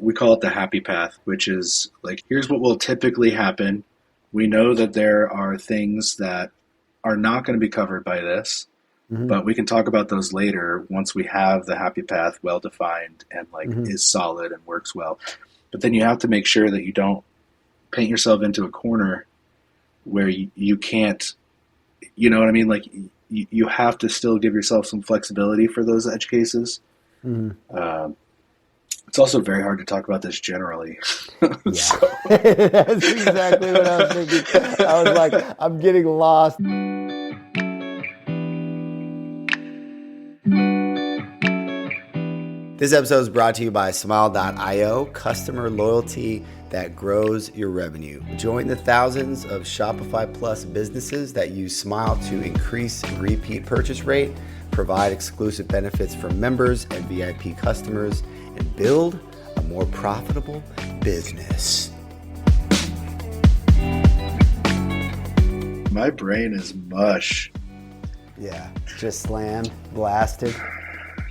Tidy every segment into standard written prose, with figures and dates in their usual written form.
we call it the happy path, which is like, here's what will typically happen. We know that there are things that are not going to be covered by this, Mm-hmm. but we can talk about those later once we have the happy path well defined and like Mm-hmm. is solid and works well. But then you have to make sure that you don't paint yourself into a corner where you can't, you know what I mean? Like you have to still give yourself some flexibility for those edge cases. Mm-hmm. Um, it's also very hard to talk about this generally. Yeah, So, that's exactly what I was thinking. I was like, I'm getting lost. This episode is brought to you by Smile.io, customer loyalty that grows your revenue. Join the thousands of Shopify Plus businesses that use Smile to increase repeat purchase rate, provide exclusive benefits for members and VIP customers, and build a more profitable business. my brain is mush. Yeah, just slammed, blasted,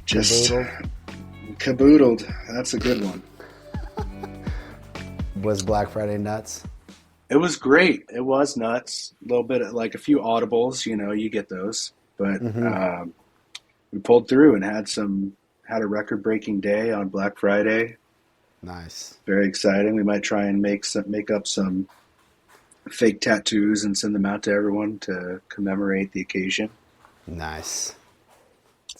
Just caboodled. caboodled. That's a good one. Was Black Friday nuts? It was great. It was nuts. A little bit of, like a few audibles, you get those. But we pulled through and had a record breaking day on Black Friday. Nice. Very exciting. We might try and make up some fake tattoos and send them out to everyone to commemorate the occasion. Nice.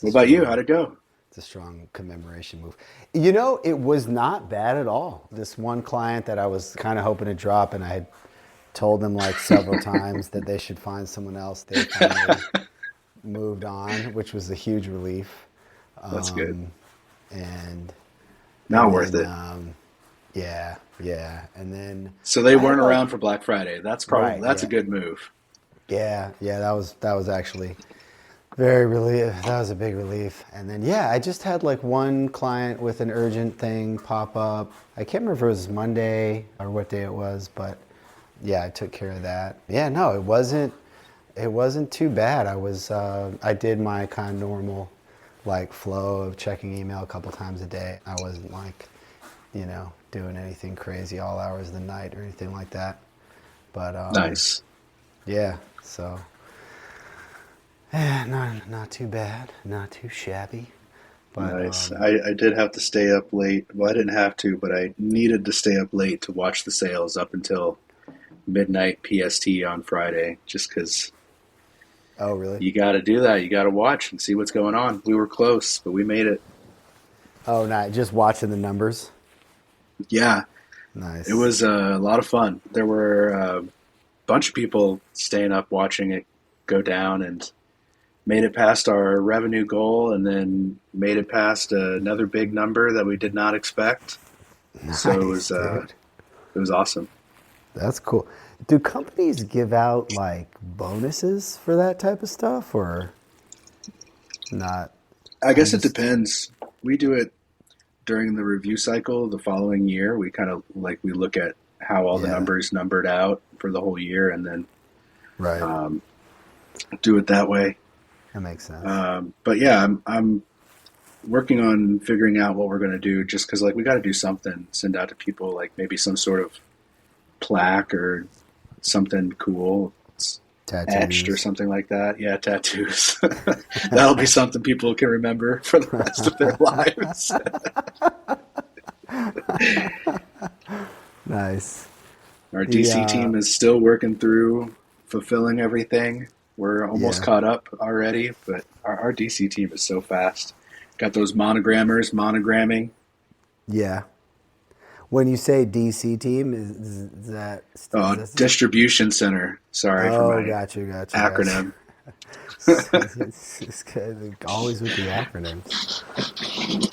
What about you? How'd it go? It's a strong commemoration move. You know, it was not bad at all. This one client that I was kind of hoping to drop, and I had told them like several times that they should find someone else. They finally moved on, which was a huge relief. That's good. And Not worth it. Yeah. And then So they I weren't had, like, around for Black Friday. That's right, that's a yeah. good move. Yeah, that was actually very relief. That was a big relief. And then I just had like one client with an urgent thing pop up. I can't remember if it was Monday or what day it was, but yeah, I took care of that. Yeah, no, it wasn't too bad. I did my kind of normal like flow of checking email a couple times a day. I wasn't like, doing anything crazy all hours of the night or anything like that. But Nice. yeah, so not too bad, not too shabby. But Nice. I did have to stay up late. Well, I didn't have to, but I needed to stay up late to watch the sales up until midnight PST on Friday, just because oh really? you got to do that. You got to watch and see what's going on. We were close, but we made it. Oh, not just watching the numbers. Yeah, Nice. it was a lot of fun. There were a bunch of people staying up watching it go down and made it past our revenue goal and then made it past another big number that we did not expect. Nice, So dude. it was awesome. That's cool. Do companies give out like bonuses for that type of stuff or not? I guess it just depends. We do it during the review cycle the following year. We kind of like we look at how all the Yeah. numbers numbered out for the whole year and then Right. do it that way. That makes sense. But yeah, I'm working on figuring out what we're going to do just because like we got to do something, send out to people like maybe some sort of plaque or something cool. It's etched or Tattoos. something like that. Yeah, tattoos. That'll be something people can remember for the rest of their lives. Nice. Our The DC team is still working through fulfilling everything. We're almost yeah. caught up already, but our DC team is so fast. Got those monogrammers monogramming. Yeah. When you say DC team, is that Distribution center. Sorry for my got you. acronym. This guy, always with the acronyms.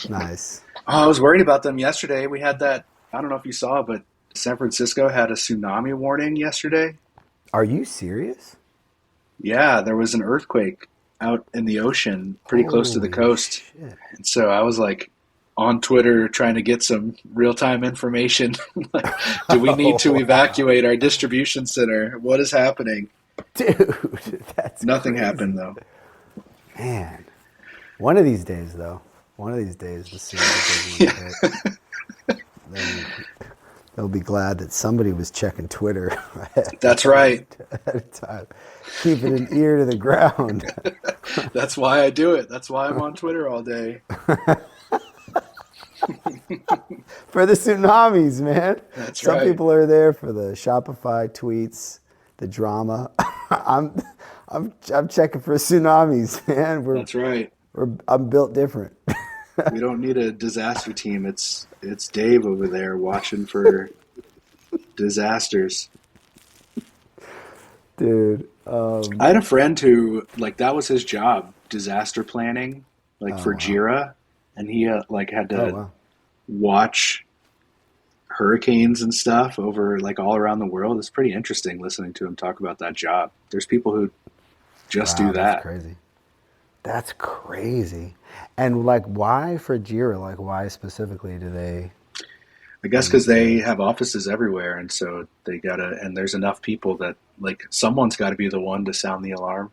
Nice. Oh, I was worried about them yesterday. We had that, I don't know if you saw, but San Francisco had a tsunami warning yesterday. Are you serious? Yeah, there was an earthquake out in the ocean pretty close to the Holy coast. shit. And so I was like on Twitter trying to get some real-time information. Like, do we need to Oh, wow. evacuate our distribution center? What is happening? Dude, that's Nothing crazy. happened though. Man. One of these days, though. One of these days, the series is going to hit. they'll be glad that somebody was checking Twitter That's right. at a time, keeping an ear to the ground. That's why I do it. That's why I'm on Twitter all day. For the tsunamis, man. That's Some right. people are there for the Shopify tweets, the drama. I'm I'm checking for tsunamis, man. That's right. I'm built different. We don't need a disaster team. It's Dave over there watching for disasters. Dude. I had a friend who like that was his job, disaster planning, like Oh for wow. Jira, and he like had Oh to wow. watch hurricanes and stuff over like all around the world. It's pretty interesting listening to him talk about that job. There's people who just do Wow, that's that. crazy. That's crazy. And like, why for Jira? Like, why specifically do I they guess because use they Jira? have offices everywhere, and so they gotta. And there's enough people that like someone's got to be the one to sound the alarm.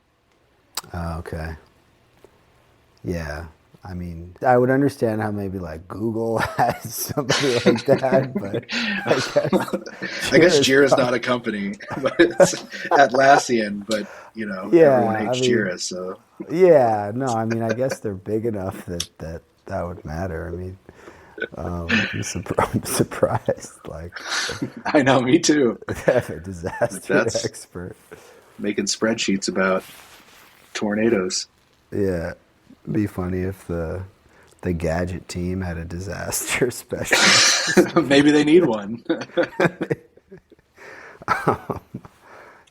Oh, okay. Yeah. I mean, I would understand how maybe like Google has somebody like that, but I guess I guess Jira's Jira's not probably. a company, but it's Atlassian. But you know, everyone Yeah. I hates mean, Jira, so yeah. No, I mean, I guess they're big enough that would matter. I mean, I'm surprised. Like, I know, me too. they have a Like disaster that's expert. making spreadsheets about tornadoes. Yeah, be funny if the gadget team had a disaster specialist. Maybe they need one.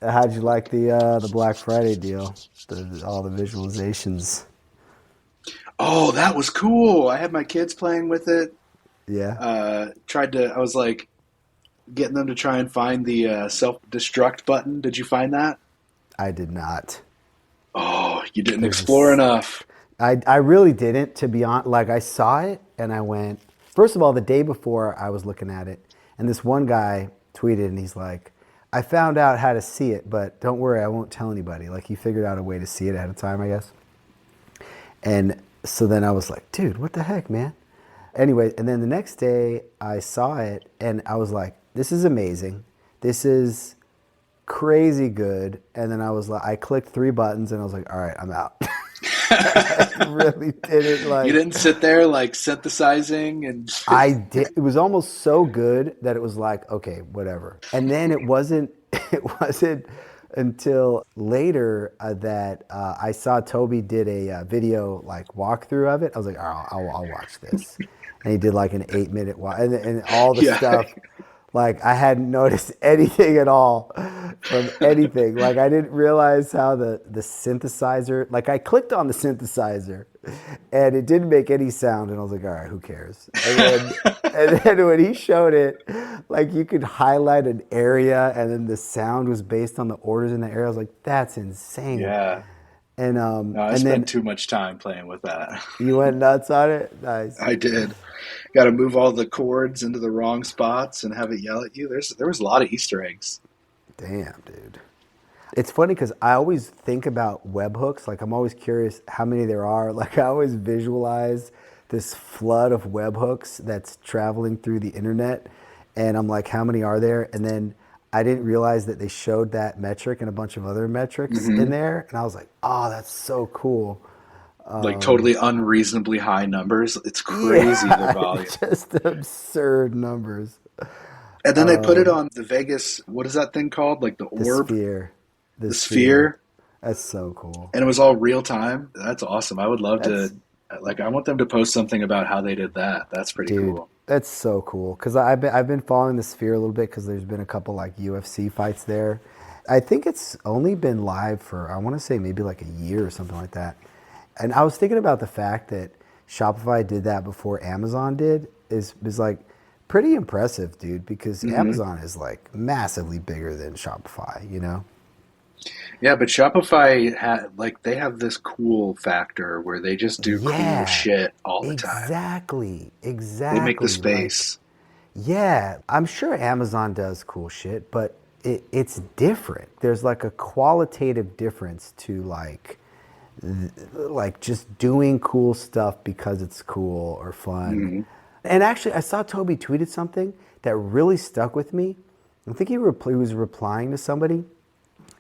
How'd you like the Black Friday deal? All the visualizations. Oh, that was cool. I had my kids playing with it. Yeah, Tried to. I was like getting them to try and find the self-destruct button. Did you find that? I did not. Oh, you didn't There's explore this. enough. I really didn't, to be honest. Like I saw it and I went. First of all, the day before I was looking at it, and this one guy tweeted and he's like, "I found out how to see it, but don't worry, I won't tell anybody." Like he figured out a way to see it ahead of time, I guess. And so then I was like, dude, what the heck, man? Anyway, and then the next day I saw it and I was like, this is amazing. This is crazy good. And then I was like, I clicked 3 buttons and I was like, all right, I'm out. I really didn't You like, didn't sit there like synthesizing and I did. It was almost so good that it was like, okay, whatever. And then it wasn't, it wasn't until later that I saw Toby did a video like walkthrough of it. I was like, oh, I'll watch this. And he did like an 8 minute walk and all the yeah. stuff. Like I hadn't noticed anything at all from anything. Like I didn't realize how the synthesizer, like I clicked on the synthesizer and it didn't make any sound and I was like, all right, who cares? And then when he showed it, like you could highlight an area and then the sound was based on the orders in the area. I was like, that's insane. Yeah. And No, I and spent then too much time playing with that. you went nuts on it? Nice. I did. Got to move all the chords into the wrong spots and have it yell at you. There was a lot of Easter eggs. Damn, dude. It's funny because I always think about webhooks. Like I'm always curious how many there are. Like I always visualize this flood of webhooks that's traveling through the internet, and I'm like, how many are there? And then I didn't realize that they showed that metric and a bunch of other metrics in Hmm. there, and I was like, oh, that's so cool. Like totally unreasonably high numbers. It's crazy the Yeah, volume. just absurd numbers. And then they put it on the Vegas. What is that thing called? Like the The orb, sphere, the the sphere. sphere, That's so cool. and it was all real time. That's awesome. I would love to. That's Like, I want them to post something about how they did that. That's pretty Dude, cool. that's so cool. Cause I've been following the sphere a little bit because there's been a couple like UFC fights there. I think it's only been live for I want to say maybe like a year or something like that. And I was thinking about the fact that Shopify did that before Amazon did is like pretty impressive, dude. Because Hmm. Amazon is like massively bigger than Shopify, you know? Yeah, but Shopify had like they have this cool factor where they just do cool Yeah, shit all the time. exactly, They make the exactly. Like space. yeah, I'm sure Amazon does cool shit, but it's different. There's like a qualitative difference to like just doing cool stuff because it's cool or fun. Hmm. And actually, I saw Toby tweeted something that really stuck with me. I think he was replying to somebody,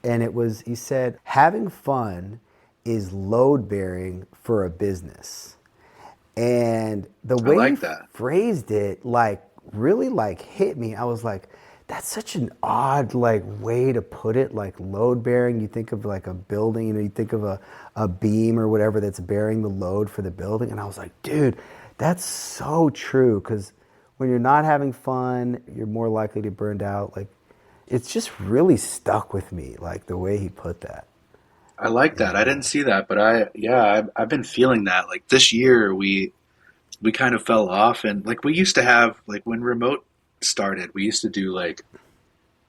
and he said, having fun is load bearing for a business. And the I way he like that. phrased it, like, really like hit me. I was like, that's such an odd like way to put it, like load bearing. You think of like a building, you think of a beam or whatever that's bearing the load for the building. And I was like, dude, that's so true. Because when you're not having fun, you're more likely to burn out. Like, it's just really stuck with me, like the way he put that. I like that. I And didn't see that, but I've been feeling that. Like this year, we kind of fell off, and like we used to have like when remote started, we used to do like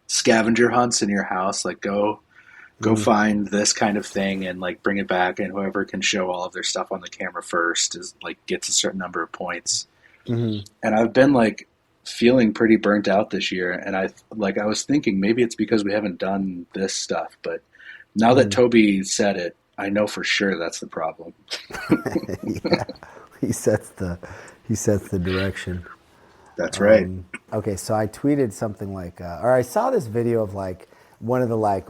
scavenger hunts in your house, like go mm, find this kind of thing and like bring it back, and whoever can show all of their stuff on the camera first is like gets a certain number of points. mm, And I've been like feeling pretty burnt out this year, and I was thinking maybe it's because we haven't done this stuff, but now that mm. Toby said it, I know for sure that's the problem. Yeah, he sets the he sets the direction. That's right. Okay, so I tweeted something like, or I saw this video of like one of the like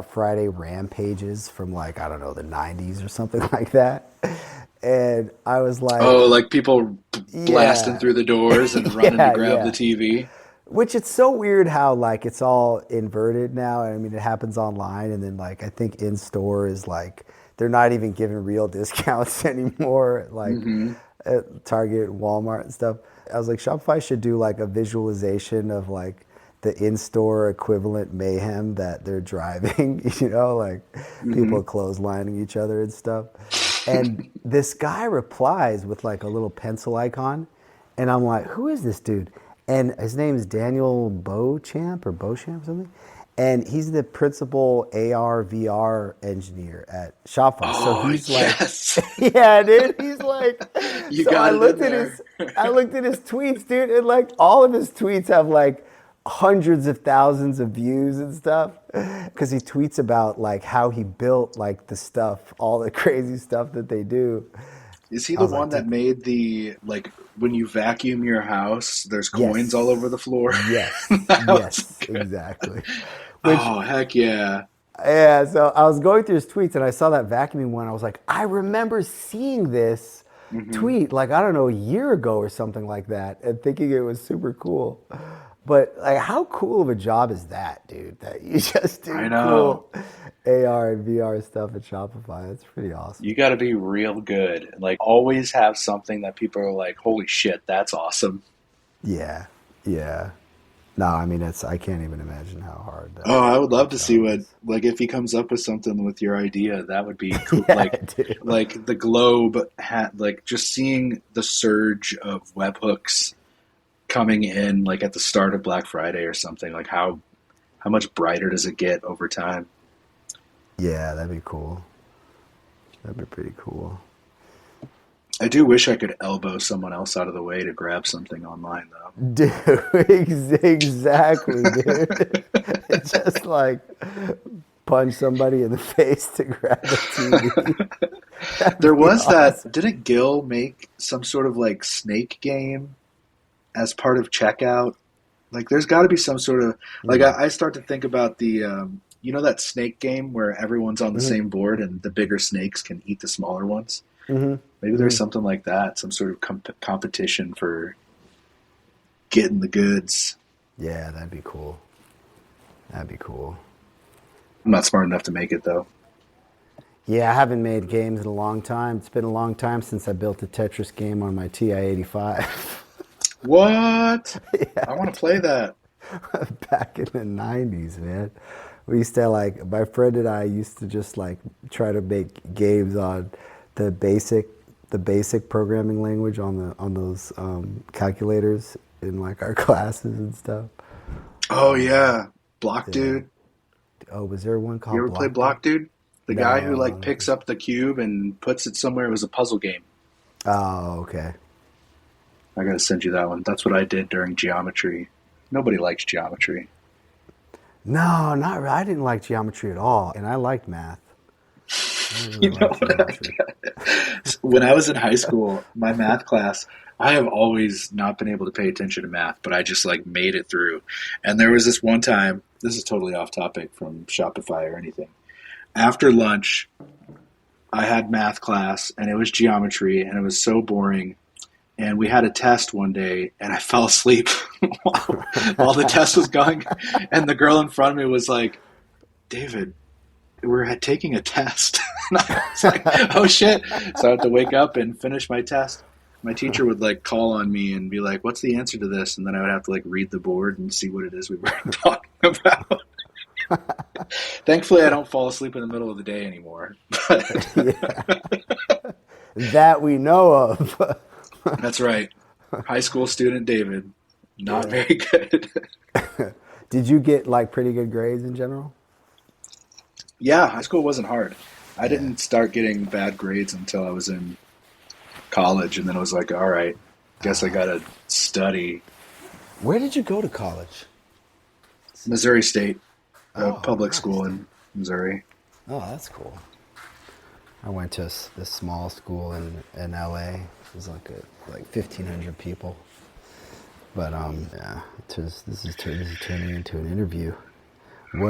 Friday rampages from like, I don't know, the 90s or something like that. And I was like, Oh, like people blasting yeah, through the doors and running to yeah, grab the yeah. TV. Which it's so weird how like it's all inverted now. I mean, it happens online, and then like I think in store is like they're not even giving real discounts anymore, like Hmm. at Target, Walmart, and stuff. I was like, Shopify should do like a visualization of like the in-store equivalent mayhem that they're driving. Like Hmm. people clotheslining each other and stuff. And this guy replies with like a little pencil icon, and I'm like, who is this dude? And his name is Daniel Beauchamp or something. And he's the principal AR VR engineer at Shopify. So Oh, he's like, yes. yeah, dude. He's like, You so got it in there. I looked at his tweets, dude, and like all of his tweets have like hundreds of thousands of views and stuff because he tweets about like how he built like the stuff, all the crazy stuff that they do. Is he I the was like, one that dude, made the like when you vacuum your house, there's coins all over yes, the floor? yes, That was yes, good. exactly. Which, Oh, heck yeah. yeah, so I was going through his tweets and I saw that vacuuming one. I was like, I remember seeing this Hmm. tweet like, I don't know, a year ago or something like that and thinking it was super cool. But like, how cool of a job is that, dude? That you just I do know. cool AR and VR stuff at Shopify. That's pretty awesome. You got to be real good. Like, always have something that people are like, holy shit, that's awesome. Yeah, yeah. No, I mean, I can't even imagine how hard Oh, I would love that to see job what, is. like, if he comes up with something with your idea, that would be cool. Yeah, dude. Like the globe hat, like just seeing the surge of webhooks coming in, like at the start of Black Friday or something. Like, how much brighter does it get over time? Yeah, that'd be cool. That'd be pretty cool. I do wish I could elbow someone else out of the way to grab something online, though. Dude, exactly, dude. Just like punch somebody in the face to grab a TV. There That'd be was that. awesome. Didn't Gil make some sort of like snake game as part of checkout? Like, there's got to be some sort of like Hmm. I start to think about the that snake game where everyone's on the Hmm. same board and the bigger snakes can eat the smaller ones. Hmm. Maybe there's Hmm. something like that, some sort of competition for getting the goods. Yeah, that'd be cool. That'd be cool. I'm not smart enough to make it though. Yeah, I haven't made games in a long time. It's been a long time since I built a Tetris game on my TI-85. What? I want to play that. Back in the 90s, man. We used to like, my friend and I used to just like try to make games on the basic the basic programming language on the on those calculators in like our classes and stuff. Oh yeah, Block Yeah. Dude. Oh, was there one You called ever play Block Dude? Block Dude? The guy who like No. picks up the cube and puts it somewhere. It was a puzzle game. Oh, okay. I gotta send you that one. That's what I did during geometry. Nobody likes geometry. No, not really. I didn't like geometry at all, and I liked math. I don't really You know like what I geometry. mean? When I was in high school, my math class, I have always not been able to pay attention to math, but I just like made it through. And there was this one time, this is totally off topic from Shopify or anything. After lunch, I had math class and it was geometry and it was so boring. And we had a test one day and I fell asleep while the test was going. And the girl in front of me was like, David, we're taking a test. And I was like, oh shit. So I had to wake up and finish my test. My teacher would like call on me and be like, what's the answer to this? And then I would have to like read the board and see what it is we were talking about. Thankfully, I don't fall asleep in the middle of the day anymore. Yeah, that we know of. That's right. High school student David, not Yeah. very good. Did you get like pretty good grades in general? Yeah, high school wasn't hard. I Yeah. didn't start getting bad grades until I was in college, and then I was like, all right, guess I gotta study. Where did you go to college? Missouri State, a Oh, public nice, school dude. in Missouri. Oh, that's cool. I went to this small school in LA. It was like 1,500 people. But yeah, this is turning into an interview.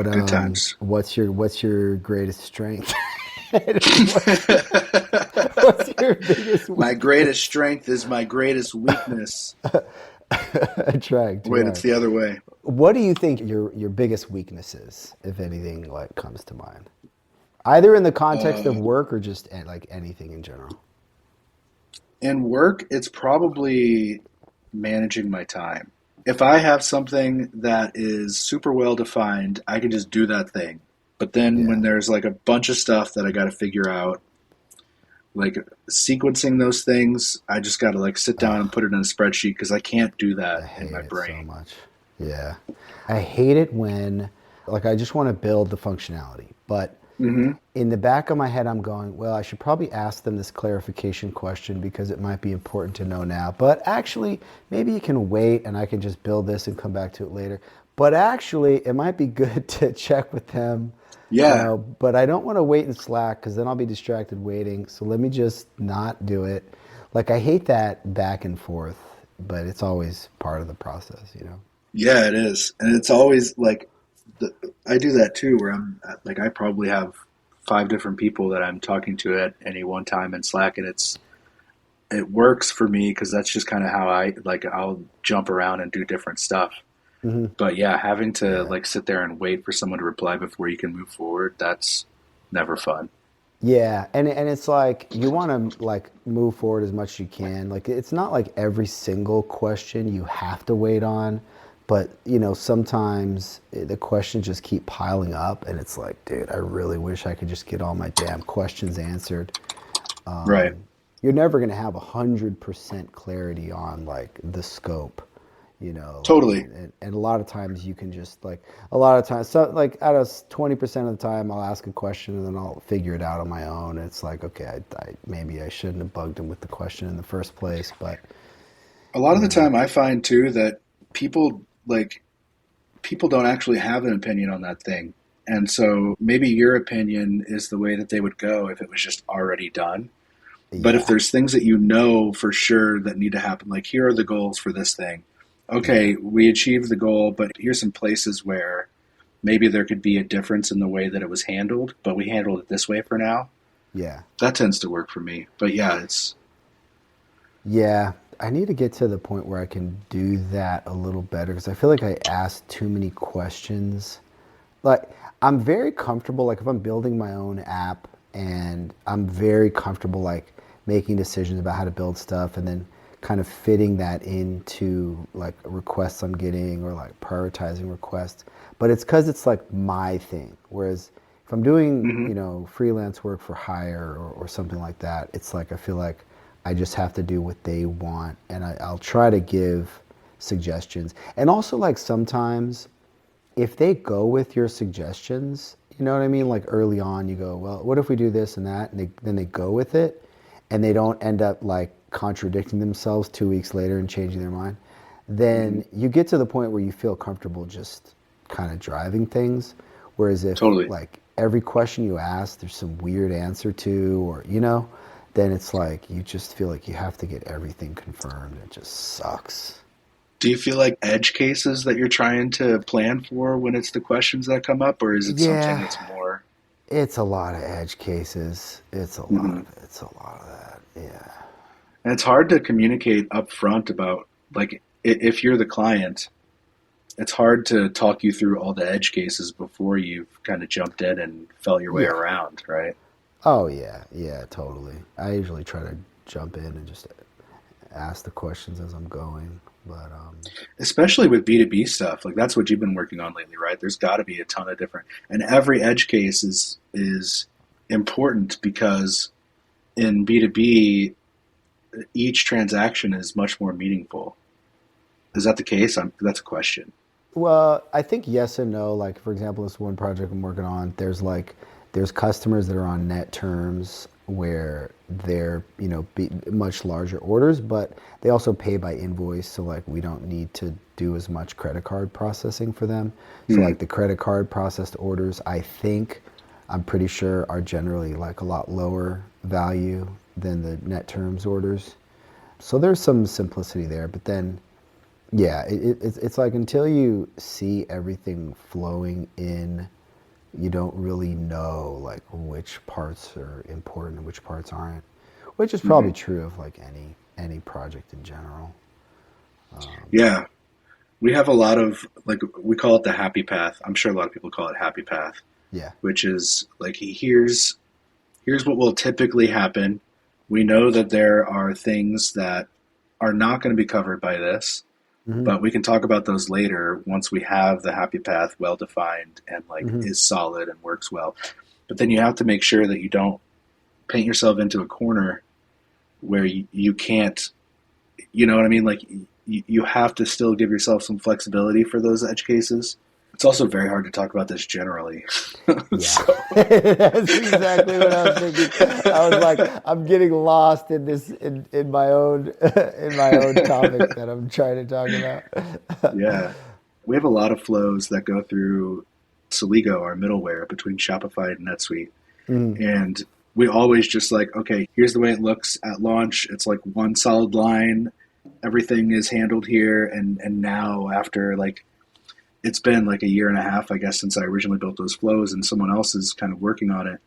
Good times. What's your greatest strength? What's your biggest My weakness? greatest strength is my greatest weakness. Too Wait, it's hard. the other way. What do you think your biggest weakness is, if anything like comes to mind? Either in the context of Uh, work or just like anything in general. in work, it's probably managing my time. If I have something that is super well defined, I can just do that thing. But then when Yeah, there's like a bunch of stuff that I got to figure out, like sequencing those things, I just got to like sit down and put it in a spreadsheet because I can't do I that in hate my it so brain. much. Yeah. I hate it when, like, I just want to build the functionality. But Hmm. in the back of my head, I'm going, well, I should probably ask them this clarification question because it might be important to know now. But actually, maybe you can wait and I can just build this and come back to it later. But actually, it might be good to check with them, Yeah, but I don't want to wait in Slack because then I'll be distracted waiting. So let me just not do it. Like, I hate that back and forth, but it's always part of the process. yeah, it is, and it's always like the, I do that too, where I'm like I probably have five different people that I'm talking to at any one time in Slack, and it works for me because that's just kind of how I like I'll jump around and do different stuff. Hmm. But yeah, having to Yeah. like sit there and wait for someone to reply before you can move forward, that's never fun. Yeah, and it's like you want to like move forward as much as you can. Like it's not like every single question you have to wait on, but sometimes the questions just keep piling up and it's like, dude, I really wish I could just get all my damn questions answered. Right. You're never going to have 100% clarity on like the scope, like Totally. and a lot of times you can just like a lot of times, so like out of 20% of the time I'll ask a question and then I'll figure it out on my own. It's like, okay, maybe I shouldn't have bugged him with the question in the first place, but A lot of you the know time I find too that people like people don't actually have an opinion on that thing. And so maybe your opinion is the way that they would go if it was just already done. But if yeah, there's things that you know for sure that need to happen, like here are the goals for this thing. yeah, Okay, we achieved the goal, but here's some places where maybe there could be a difference in the way that it was handled, but we handled it this way for now. yeah, That tends to work for me. But yeah, it's yeah. I need to get to the point where I can do that a little better because I feel like I ask too many questions. Like I'm very comfortable like if I'm building my own app and I'm very comfortable like making decisions about how to build stuff and then kind of fitting that into like requests I'm getting or like prioritizing requests. But it's because it's like my thing. Whereas if I'm doing, hmm freelance work for hire or something like that, it's like I feel like I just have to do what they want and I'll try to give suggestions. And also like sometimes if they go with your suggestions, you know what I mean? Like early on, you go, well, what if we do this and that? And then they go with it and they don't end up like contradicting themselves 2 weeks later and changing their mind. hmm Then you get to the point where you feel comfortable just kind of driving things. Whereas if totally. like every question you ask, there's some weird answer to, or, you know, then it's like you just feel like you have to get everything confirmed. It just sucks. Do you feel like edge cases that you're trying to plan for when it's the questions that come up, or is it something Yeah, that's more? it's a lot of edge cases. It's a lot Mhm. of it. It's a lot of that. Yeah. And it's hard to communicate upfront about, like, if you're the client, it's hard to talk you through all the edge cases before you've kind of jumped in and felt your way Yeah. around, right? Oh yeah. Yeah, totally. I usually try to jump in and just ask the questions as I'm going. But Especially with B2B stuff, like that's what you've been working on lately, right? There's got to be a ton of different, and every edge case is important because in B2B, each transaction is much more meaningful. Is that the case? That's a question. well, I think yes and no. Like for example, this one project I'm working on, there's customers that are on net terms where they're, you know, much larger orders, but they also pay by invoice, so like we don't need to do as much credit card processing for them. So Hmm. like the credit card processed orders, I'm pretty sure are generally like a lot lower value than the net terms orders. So there's some simplicity there, but then yeah, it's like until you see everything flowing in, you don't really know like which parts are important and which parts aren't, which is Hmm. probably true of like any project in general. Yeah, we have a lot of, like, we call it the happy path. I'm sure a lot of people call it happy path, Yeah. which is like here's what will typically happen. We know that there are things that are not going to be covered by this, Hmm. but we can talk about those later once we have the happy path well defined and like Hmm. is solid and works well. But then you have to make sure that you don't paint yourself into a corner where you can't, you know what I mean? Like you have to still give yourself some flexibility for those edge cases. It's also very hard to talk about this generally. Yeah, So, that's exactly what I was thinking. I was like, I'm getting lost in this in my own in my own topic that I'm trying to talk about. yeah, we have a lot of flows that go through Celigo, our middleware between Shopify and NetSuite. Mm, And we always just like, okay, here's the way it looks at launch. It's like one solid line. Everything is handled here. And now after like, it's been like a year and a half, I guess, since I originally built those flows and someone else is kind of working on it.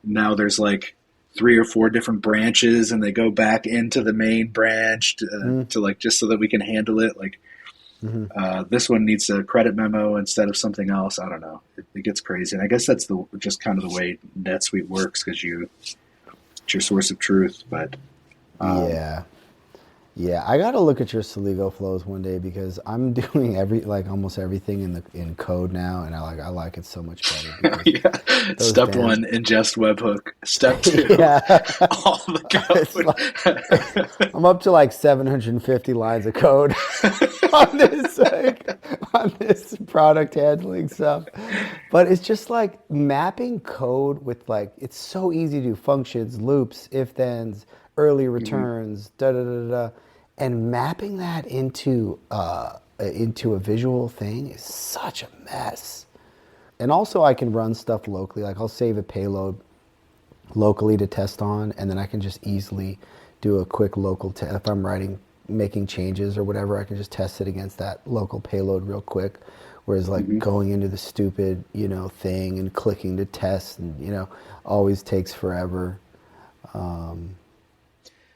Now there's like three or four different branches and they go back into the main branch mm, to like, just so that we can handle it. Like, mm-hmm. this one needs a credit memo instead of something else. I don't know. It gets crazy, and I guess that's the just kind of the way NetSuite works because it's your source of truth. But um, Yeah. Yeah, I gotta look at your Celigo flows one day because I'm doing almost everything in code now, and I like it so much better because yeah, those step damn one, ingest webhook. Step two, yeah, all the it's like code. I'm up to like 750 lines of code on on this product handling stuff, but it's just like mapping code with like it's so easy to do functions, loops, if thens, early Mhm. returns, da da da da, and mapping that into a visual thing is such a mess. And also, I can run stuff locally. Like I'll save a payload locally to test on, and then I can just easily do a quick local test. If I'm making changes or whatever, I can just test it against that local payload real quick. Whereas like Mhm. going into the stupid, thing and clicking to test and, always takes forever.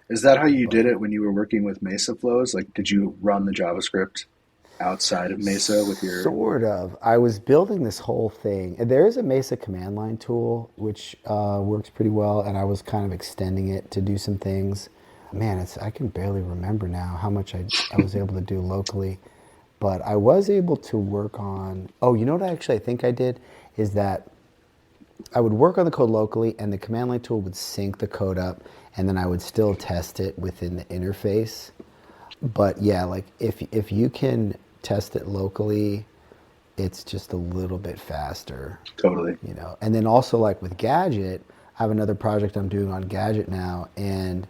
Is that how you But did it when you were working with Mesa flows? Like, did you run the JavaScript outside of Mesa with your? sort of. I was building this whole thing. And there is a Mesa command line tool which works pretty well, and I was kind of extending it to do some things. Man, I can barely remember now how much I was able to do locally, but I was able to work on. Oh, you know what I think I did is that I would work on the code locally, and the command line tool would sync the code up, and then I would still test it within the interface. But yeah, like if you can test it locally, it's just a little bit Totally. faster. And then also like with Gadget, I have another project I'm doing on Gadget now, and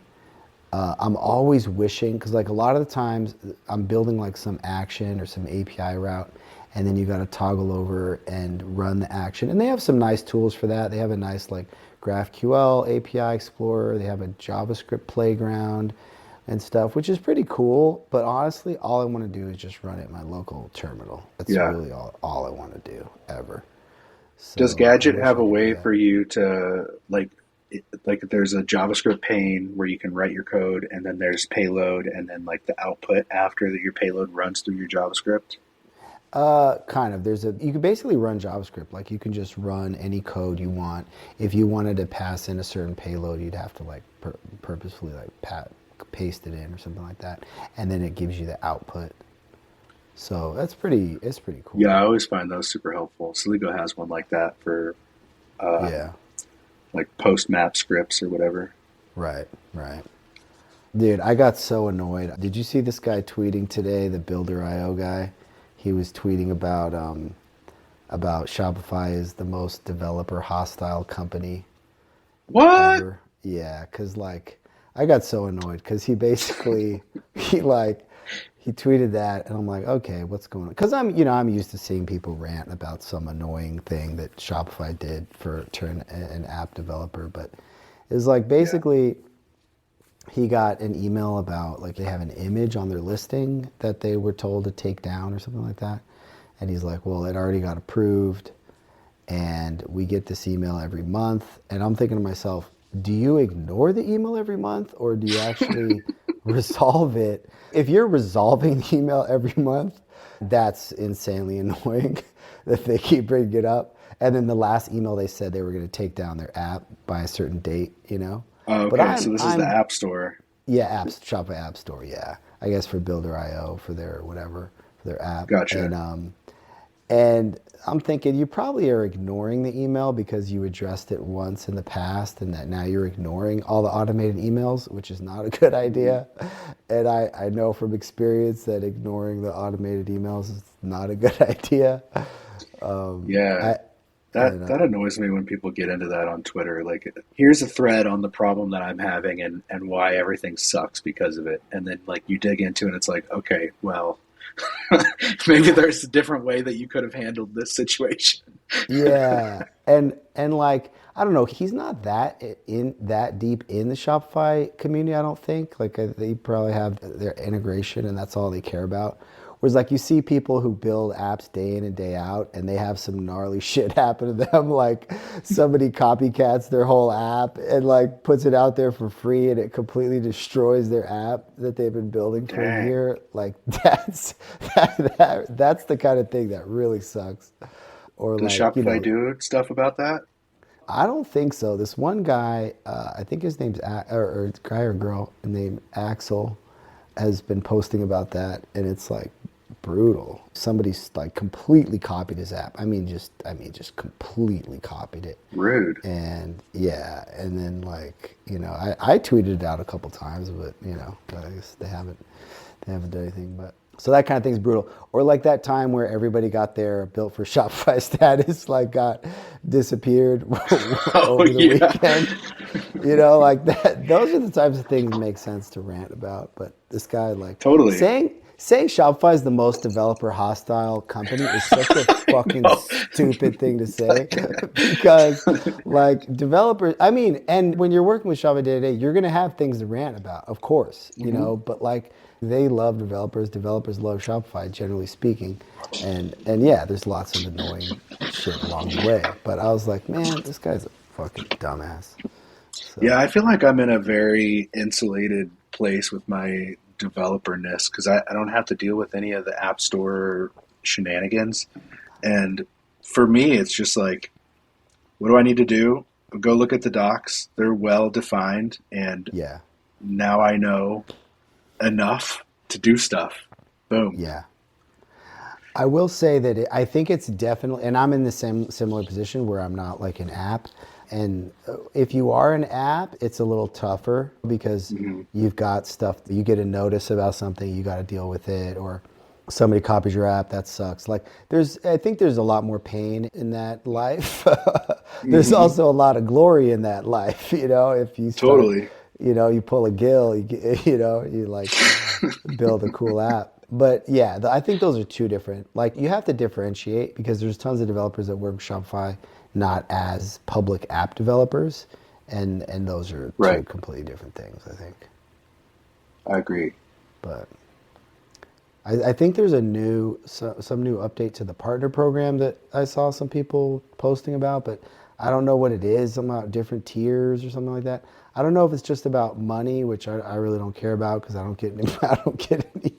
I'm always wishing, because like a lot of the times I'm building like some action or some API route, and then you got to toggle over and run the action. And they have some nice tools for that. They have a nice like GraphQL API Explorer. They have a JavaScript playground and stuff, which is pretty cool. But honestly, all I want to do is just run it in my local terminal. That's Yeah. really all I want to do ever. Does So I Gadget wish have I a could do way that. for you to like there's a JavaScript pane where you can write your code and then there's payload and then like the output after that your payload runs through your JavaScript? Kind of. You can basically run JavaScript. Like you can just run any code you want. If you wanted to pass in a certain payload, you'd have to like purposefully like paste it in or something like that, and then it gives you the output. So it's pretty Yeah, cool. I always find those super helpful. Sligo has one like that for uh, Yeah. like post map scripts or whatever. Right. Right. Dude, I got so annoyed. Did you see this guy tweeting today, the Builder.io guy? He was tweeting about Shopify is the most developer hostile company What? ever. Yeah, cause like I got so annoyed because he basically he tweeted that and I'm like, okay, what's going on? Because I'm used to seeing people rant about some annoying thing that Shopify did for turn an app developer, but it was like Yeah. basically he got an email about like they have an image on their listing that they were told to take down or something like that. And he's like, well, it already got approved and we get this email every month. And I'm thinking to myself, do you ignore the email every month or do you actually resolve it? If you're resolving the email every month, that's insanely annoying that they keep bringing it up. And then the last email they said they were going to take down their app by a certain date, you know. Oh, But okay, so this is the I'm App Store. yeah, apps, Shopify App Store, yeah. I guess for Builder.io for their whatever, for their app. Gotcha. And I'm thinking you probably are ignoring the email because you addressed it once in the past and that now you're ignoring all the automated emails, which is not a good Mhm. idea. And I know from experience that ignoring the automated emails is not a good idea. Yeah, I that and that annoys me when people get into that on Twitter. Like, here's a thread on the problem that I'm having and why everything sucks because of it. And then like you dig into it and it's like, okay, well, maybe there's a different way that you could have handled this situation. Yeah, and like I don't know, he's not that deep in the Shopify community. I don't think like they probably have their integration and that's all they care about. Whereas like you see people who build apps day in and day out, and they have some gnarly shit happen to them. Like somebody copycats their whole app and like puts it out there for free, and it completely destroys their app that they've been building for a Dang. year. Like that's the kind of thing that really sucks. Or Does like, Shopify do stuff about that? I don't think so. This one guy, I think his name's or guy or girl named Axel, has been posting about that, and it's like brutal. Somebody's like completely copied his app. Just completely copied it. Rude. And yeah, and then like I tweeted it out a couple times, but I guess they haven't done anything. But so that kind of thing's brutal. Or like that time where everybody got their built for Shopify status like got disappeared Oh over the yeah, weekend. Like that. Those are the types of things that make sense to rant about. But this guy like totally. saying Shopify is the most developer hostile company is such a I fucking know. stupid thing to say because like developers, and when you're working with Shopify day to day, you're gonna have things to rant about, of course, Hmm. but like they love developers love Shopify, generally speaking, and yeah, there's lots of annoying shit along the way. But I was like, man, this guy's a fucking dumbass. Yeah, So I feel like I'm in a very insulated place with my developerness because I don't have to deal with any of the App Store shenanigans. And for me, it's just like, what do I need to do? Go look at the docs. They're well defined, and yeah, now I know enough to do stuff. Boom. yeah. I will say that I think it's definitely, and I'm in the same similar position where I'm not like an app. And if you are an app, it's a little tougher because Hmm. you've got stuff, you get a notice about something, you got to deal with it, or somebody copies your app, that sucks. Like I think there's a lot more pain in that life. There's Hmm. also a lot of glory in that life, if you start, Totally. you pull a gill, you like build a cool app. But yeah, I think those are two different. Like you have to differentiate because there's tons of developers that work with Shopify not as public app developers, and those are two Right. completely different things, I think. I agree. But I think there's some new update to the partner program that I saw some people posting about, but I don't know what it is. Something about different tiers or something like that. I don't know if it's just about money, which I really don't care about because I don't get any, I don't get any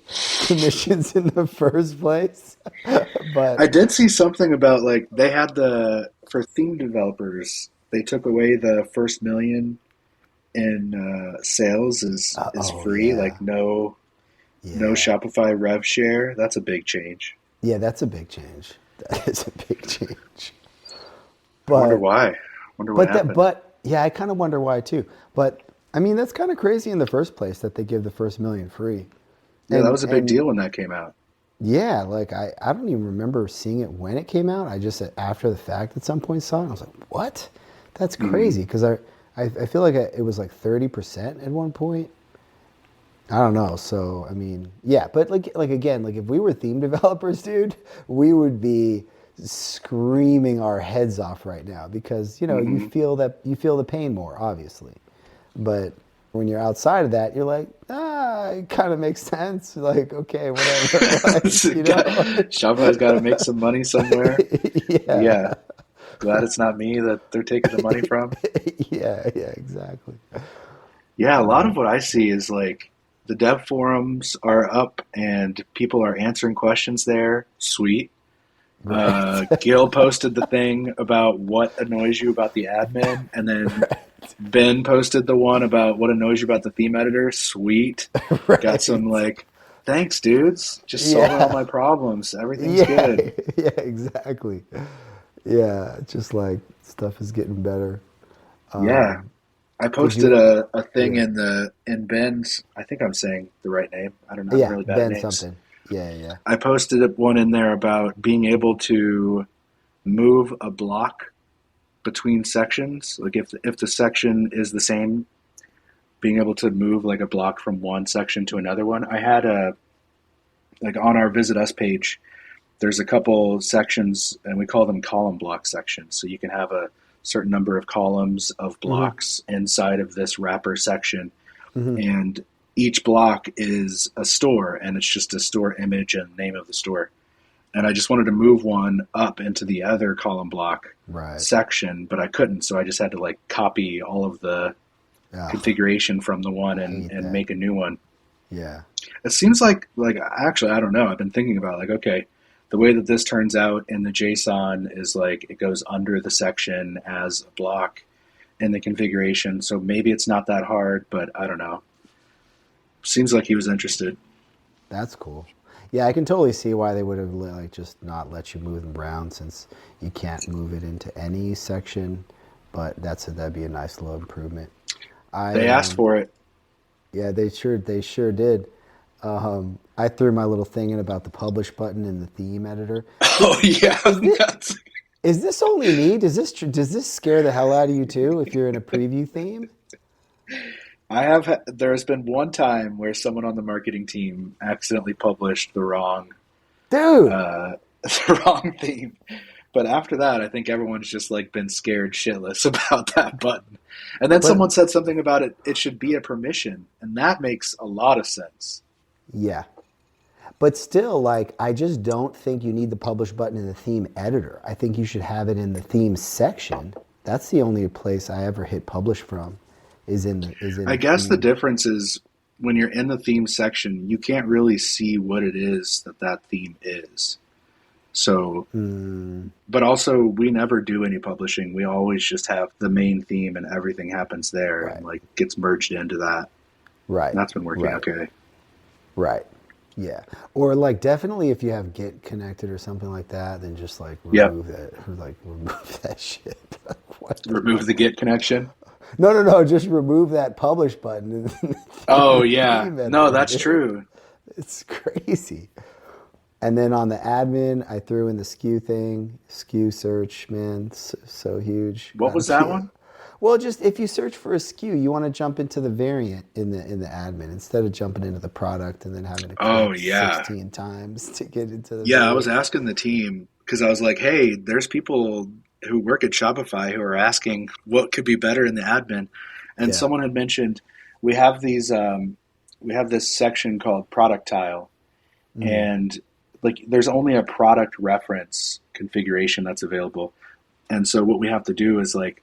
commissions in the first place. I But did see something about like they had for theme developers, they took away the first million in sales is oh free, yeah, like no yeah, Shopify rev share. That's a big change. yeah. That's a big change. That is a big change. I wonder But why. Wonder what happened. but yeah, I kind of wonder why too. But I mean, that's kind of crazy in the first place that they give the first million free. Yeah, that was a big And deal when that came out. yeah, like I don't even remember seeing it when it came out. I just after the fact at some point saw it. And I was like, what? That's Hmm. crazy because I feel like it was like 30% at one point. I don't know. So I mean, yeah, but like again, like if we were theme developers, dude, we would be screaming our heads off right now because Hmm. you feel the pain more, obviously. But when you're outside of that, you're like, it kind of makes sense. Like, okay, whatever. Like, Shopify's got to make some money somewhere. yeah, Yeah, glad it's not me that they're taking the money from. yeah, exactly. Yeah, a lot of what I see is like the dev forums are up and people are answering questions there. Sweet. Right, Gil posted the thing about what annoys you about the admin, and then Ben posted the one about what annoys you about the theme editor. Sweet. Got some right. like, thanks, dudes. Just solving all Yeah, my problems. Everything's yeah, good. yeah, exactly. Yeah, just like stuff is getting better. Yeah. I Did posted you? a thing Yeah, in Ben's. I think I'm saying the right name. I don't know. I'm yeah, really bad at Ben names. something. Yeah, yeah. I posted one in there about being able to move a block between sections. Like if the section is the same, being able to move like a block from one section to another one. I had a like on our Visit Us page. There's a couple sections, and we call them column block sections. So you can have a certain number of columns of Mm-hmm. blocks inside of this wrapper section, Mm-hmm. and each block is a store, and it's just a store image and name of the store. And I just wanted to move one up into the other column block Right. section, but I couldn't, so I just had to like copy all of the Ugh, configuration from the one I hate and that. make a new one. Yeah. It seems like actually I don't know. I've been thinking about like okay, the way that this turns out in the JSON is like it goes under the section as a block in the configuration. So maybe it's not that hard, but I don't know. Seems like he was interested. That's cool. Yeah, I can totally see why they would have like just not let you move them around since you can't move it into any section. But that'd be a nice little improvement. I They asked for it. Yeah, they sure did. I threw my little thing in about the publish button in the theme editor. Oh yeah, Is this that's. is this only me? Does this scare the hell out of you too if you're in a preview theme? There has been one time where someone on the marketing team accidentally published Dude, uh, the wrong theme. But after that, I think everyone's just like been scared shitless about that button. And then but someone said something about it. It should be a permission, and that makes a lot of sense. yeah. But still, like, I just don't think you need the publish button in the theme editor. I think you should have it in the theme section. That's the only place I ever hit publish from, is in I the guess the theme. difference is when you're in the theme section, you can't really see what it is that that theme is. So, Mm, but also we never do any publishing. We always just have the main theme and everything happens there and right, like gets merged into that. right, And that's been working right, okay. right. Yeah. Or like definitely if you have Git connected or something like that, then just like Yep. remove that, or like remove that shit. Like, what the Remove the fuck? Git connection. No, no, no. Just remove that publish button in Oh the yeah. theme No, editor, that's dude. true. It's crazy. And then on the admin, I threw in the SKU thing. SKU search, man, so huge. What was that one? Well, just if you search for a SKU, you want to jump into the variant in the admin instead of jumping into the product and then having to Oh click yeah. 16 times to get into the Yeah, I was variant. asking the team because I was like, hey, there's people who work at Shopify who are asking what could be better in the admin. And Yeah. someone had mentioned we have we have this section called product tile, Mm. and like there's only a product reference configuration that's available. And so what we have to do is like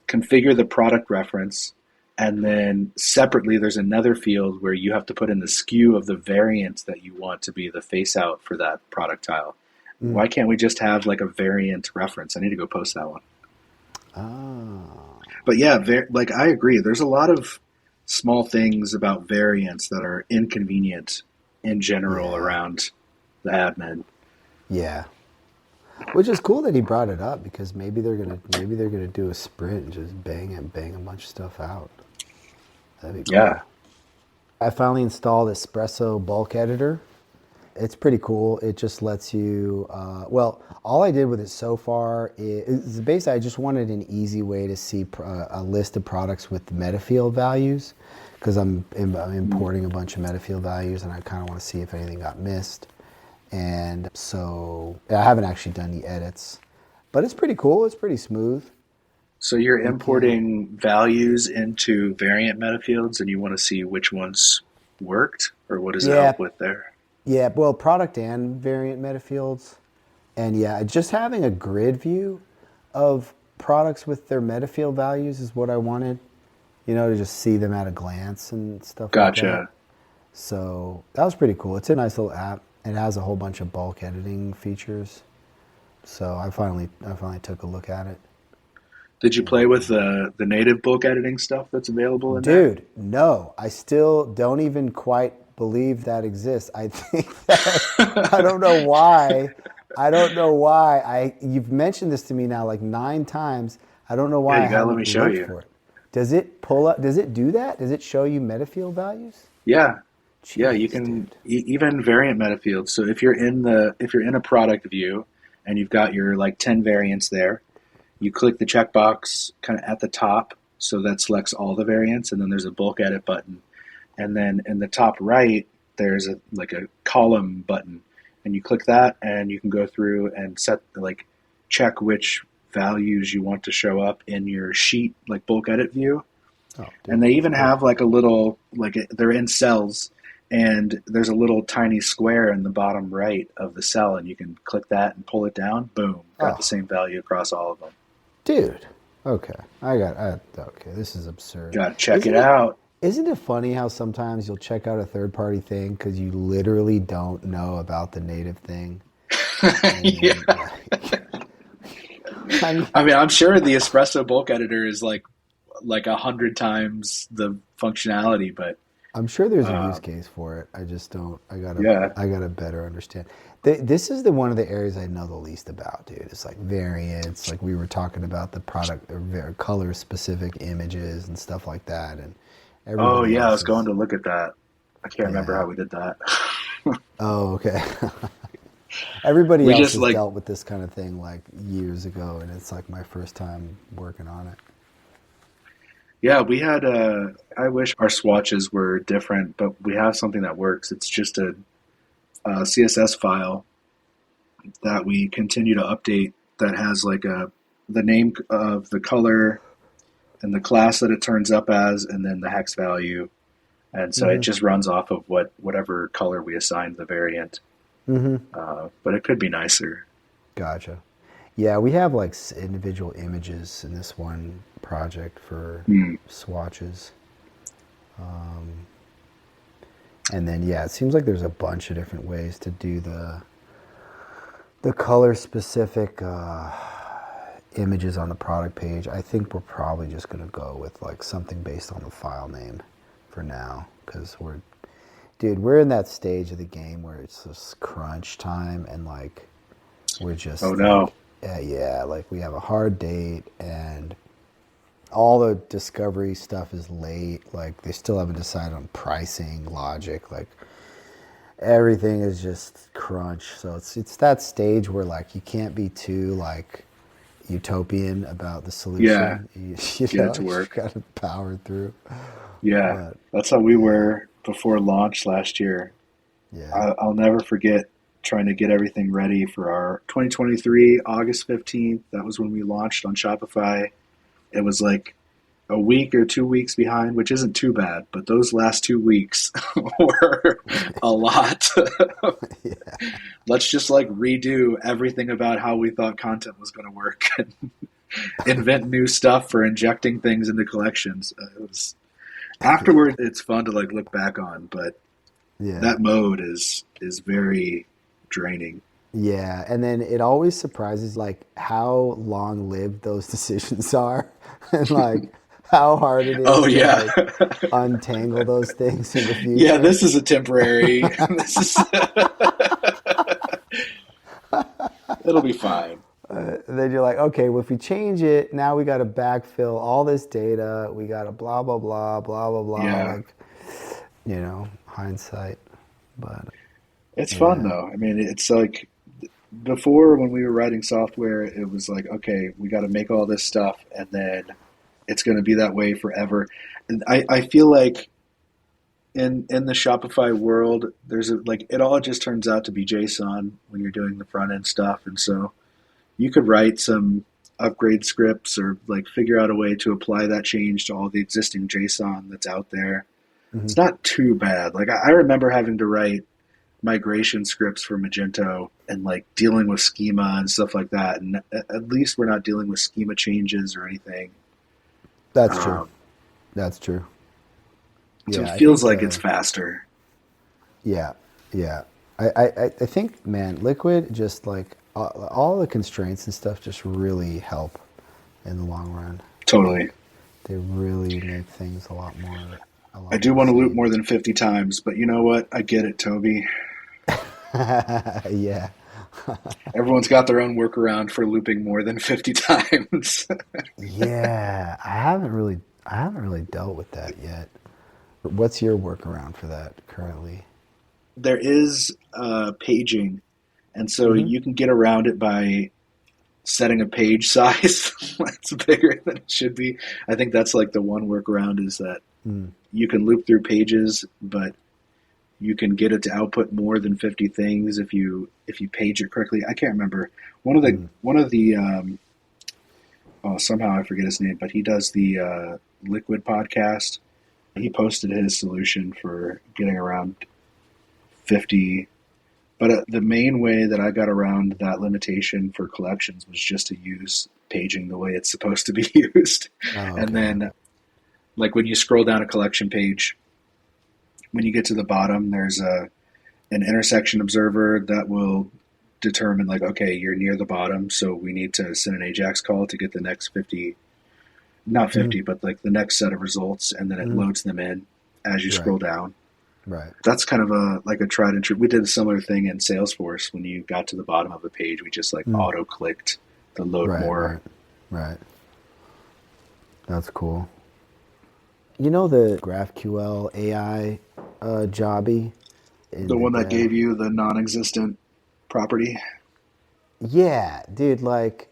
configure the product reference, and then separately there's another field where you have to put in the SKU of the variant that you want to be the face out for that product tile. Mm. Why can't we just have like a variant reference? I need to go post that one. Ah. But yeah, like I agree. There's a lot of small things about variants that are inconvenient in general Yeah. around the admin. Yeah. Which is cool that he brought it up because maybe they're gonna do a sprint and just bang a bunch of stuff out. That'd be Yeah. cool. I finally installed Espresso bulk editor. It's pretty cool. It just lets you, well, all I did with it so far is basically I just wanted an easy way to see a list of products with the metafield values because I'm importing a bunch of metafield values and I kind of want to see if anything got missed. And so I haven't actually done the edits, but it's pretty cool. It's pretty smooth. So you're You can, importing values into variant metafields and you want to see which ones worked, or what does it yeah, help with there? yeah, well, product and variant metafields. And yeah, just having a grid view of products with their metafield values is what I wanted, to just see them at a glance and stuff like that. Gotcha. So that was pretty cool. It's a nice little app. It has a whole bunch of bulk editing features. So I finally took a look at it. Did you play with And the native bulk editing stuff that's available in there? dude, no, I still don't even quite believe that exists. I think that I don't know why. I don't know why. You've mentioned this to me now like 9 times. I don't know Yeah, why I you gotta let me haven't show looked you. for it. Does it pull up? Does it do that? Does it show you metafield values? Yeah, yeah, you Jeez, can dude. even variant metafields. So if you're in a product view and you've got your like 10 variants there, you click the checkbox kind of at the top, so that selects all the variants, and then there's a bulk edit button, and then in the top right there's a like a column button, and you click that, and you can go through and set like check which values you want to show up in your sheet like bulk edit view. Oh, And dude, they that's even have perfect. like a little they're in cells, and there's a little tiny square in the bottom right of the cell, and you can click that and pull it down. Boom, got the Oh, same value across all of them. dude. Okay, okay, this is absurd. Got to check it Isn't it? out. Isn't it funny how sometimes you'll check out a third-party thing because you literally don't know about the native thing, and Yeah. then like, I mean, I mean, I'm sure the espresso bulk editor is like 100 times the functionality, but I'm sure there's a use uh, case for it. I just don't. yeah. I gotta better understand. This is the one of the areas I know the least about, dude. It's like variants, like we were talking about the product, or color specific images and stuff like that, and Oh everybody yeah, I else was going is, to look at that. I can't remember yeah. how we did that. Oh, okay. Everybody We else just has like dealt with this kind of thing like years ago, and it's like my first time working on it. yeah, we had I wish our swatches were different, but we have something that works. It's just a CSS file that we continue to update that has like a the name of the color and the class that it turns up as, and then the hex value. And so it Mm-hmm. just runs off of whatever color we assigned the variant. Mm-hmm. But it could be nicer. Gotcha. Yeah, we have like individual images in this one project for Hmm. swatches. And then yeah, it seems like there's a bunch of different ways to do the color specific images on the product page. I think we're probably just gonna go with like something based on the file name for now because we're in that stage of the game where it's just crunch time and like we're Oh just no. like yeah, like we have a hard date and all the discovery stuff is late. Like they still haven't decided on pricing, logic. Like everything is just crunch. So it's that stage where like you can't be too like utopian about the Yeah, solution. get it to You just work. gotta power through. Yeah, But that's how we yeah, were before launch last year. yeah. I'll never forget trying to get everything ready for our 2023 August 15th. That was when we launched on Shopify. It was like a week or 2 weeks behind, which isn't too bad, but those last 2 weeks were a lot. Yeah. Let's just like redo everything about how we thought content was going to work and invent new stuff for injecting things into collections. It was Yeah. afterward, it's fun to like look back on, but Yeah. that mode is very draining. Yeah, and then it always surprises like how long-lived those decisions are and like how hard it Oh is to yeah, like untangle those things in the yeah. future. This is a temporary. This is. It'll be fine. And then you're like, okay, well, if we change it, now we got to backfill all this data. We got to blah, blah, blah, blah, blah, blah. Yeah, Like, hindsight. But it's fun yeah, though. I mean, it's like before when we were writing software, it was like, okay, we got to make all this stuff, and then it's going to be that way forever. And I feel like in the Shopify world, there's a like it all just turns out to be JSON when you're doing the front end stuff, and so you could write some upgrade scripts or like figure out a way to apply that change to all the existing JSON that's out there. hmm, It's not too bad. Like I remember having to write migration scripts for Magento and like dealing with schema and stuff like that. And at least we're not dealing with schema changes or anything. that's true. Um, That's true. so it Yeah, I feels think like it's faster. yeah, yeah. I think, man, Liquid just like all the constraints and stuff just really help in the long run. Totally. Like they really make things a I lot do more want to loop sane. more than 50 times, but you know what? I get it, Toby. Yeah. Everyone's got their own workaround for looping more than 50 times. Yeah, I haven't really dealt with that yet. What's your workaround for that currently? There is paging, and so Mm-hmm. you can get around it by setting a page size that's bigger than it should be. I think that's like the one workaround is that Mm. you can loop through pages, but you can get it to output more than 50 things if you page it correctly. I can't remember Mm. one of the oh, somehow I forget his name, but he does the Liquid podcast. He posted his solution for getting around 50. But the main way that I got around that limitation for collections was just to use paging the way it's supposed to be used. Oh, And okay. then, like when you scroll down a collection page, when you get to the bottom, there's an intersection observer that will determine, like, okay, you're near the bottom, so we need to send an AJAX call to get the next 50, not Mm. 50, but like the next set of results, and then it Mm. loads them in as you Right. scroll down. Right. That's kind of a like a tried and true. We did a similar thing in Salesforce. When you got to the bottom of a page, we just like Mm. auto clicked the load Right. more. Right. Right. That's cool. You know the GraphQL AI jobby in The the one that dev? gave you the non-existent property. Yeah, dude, like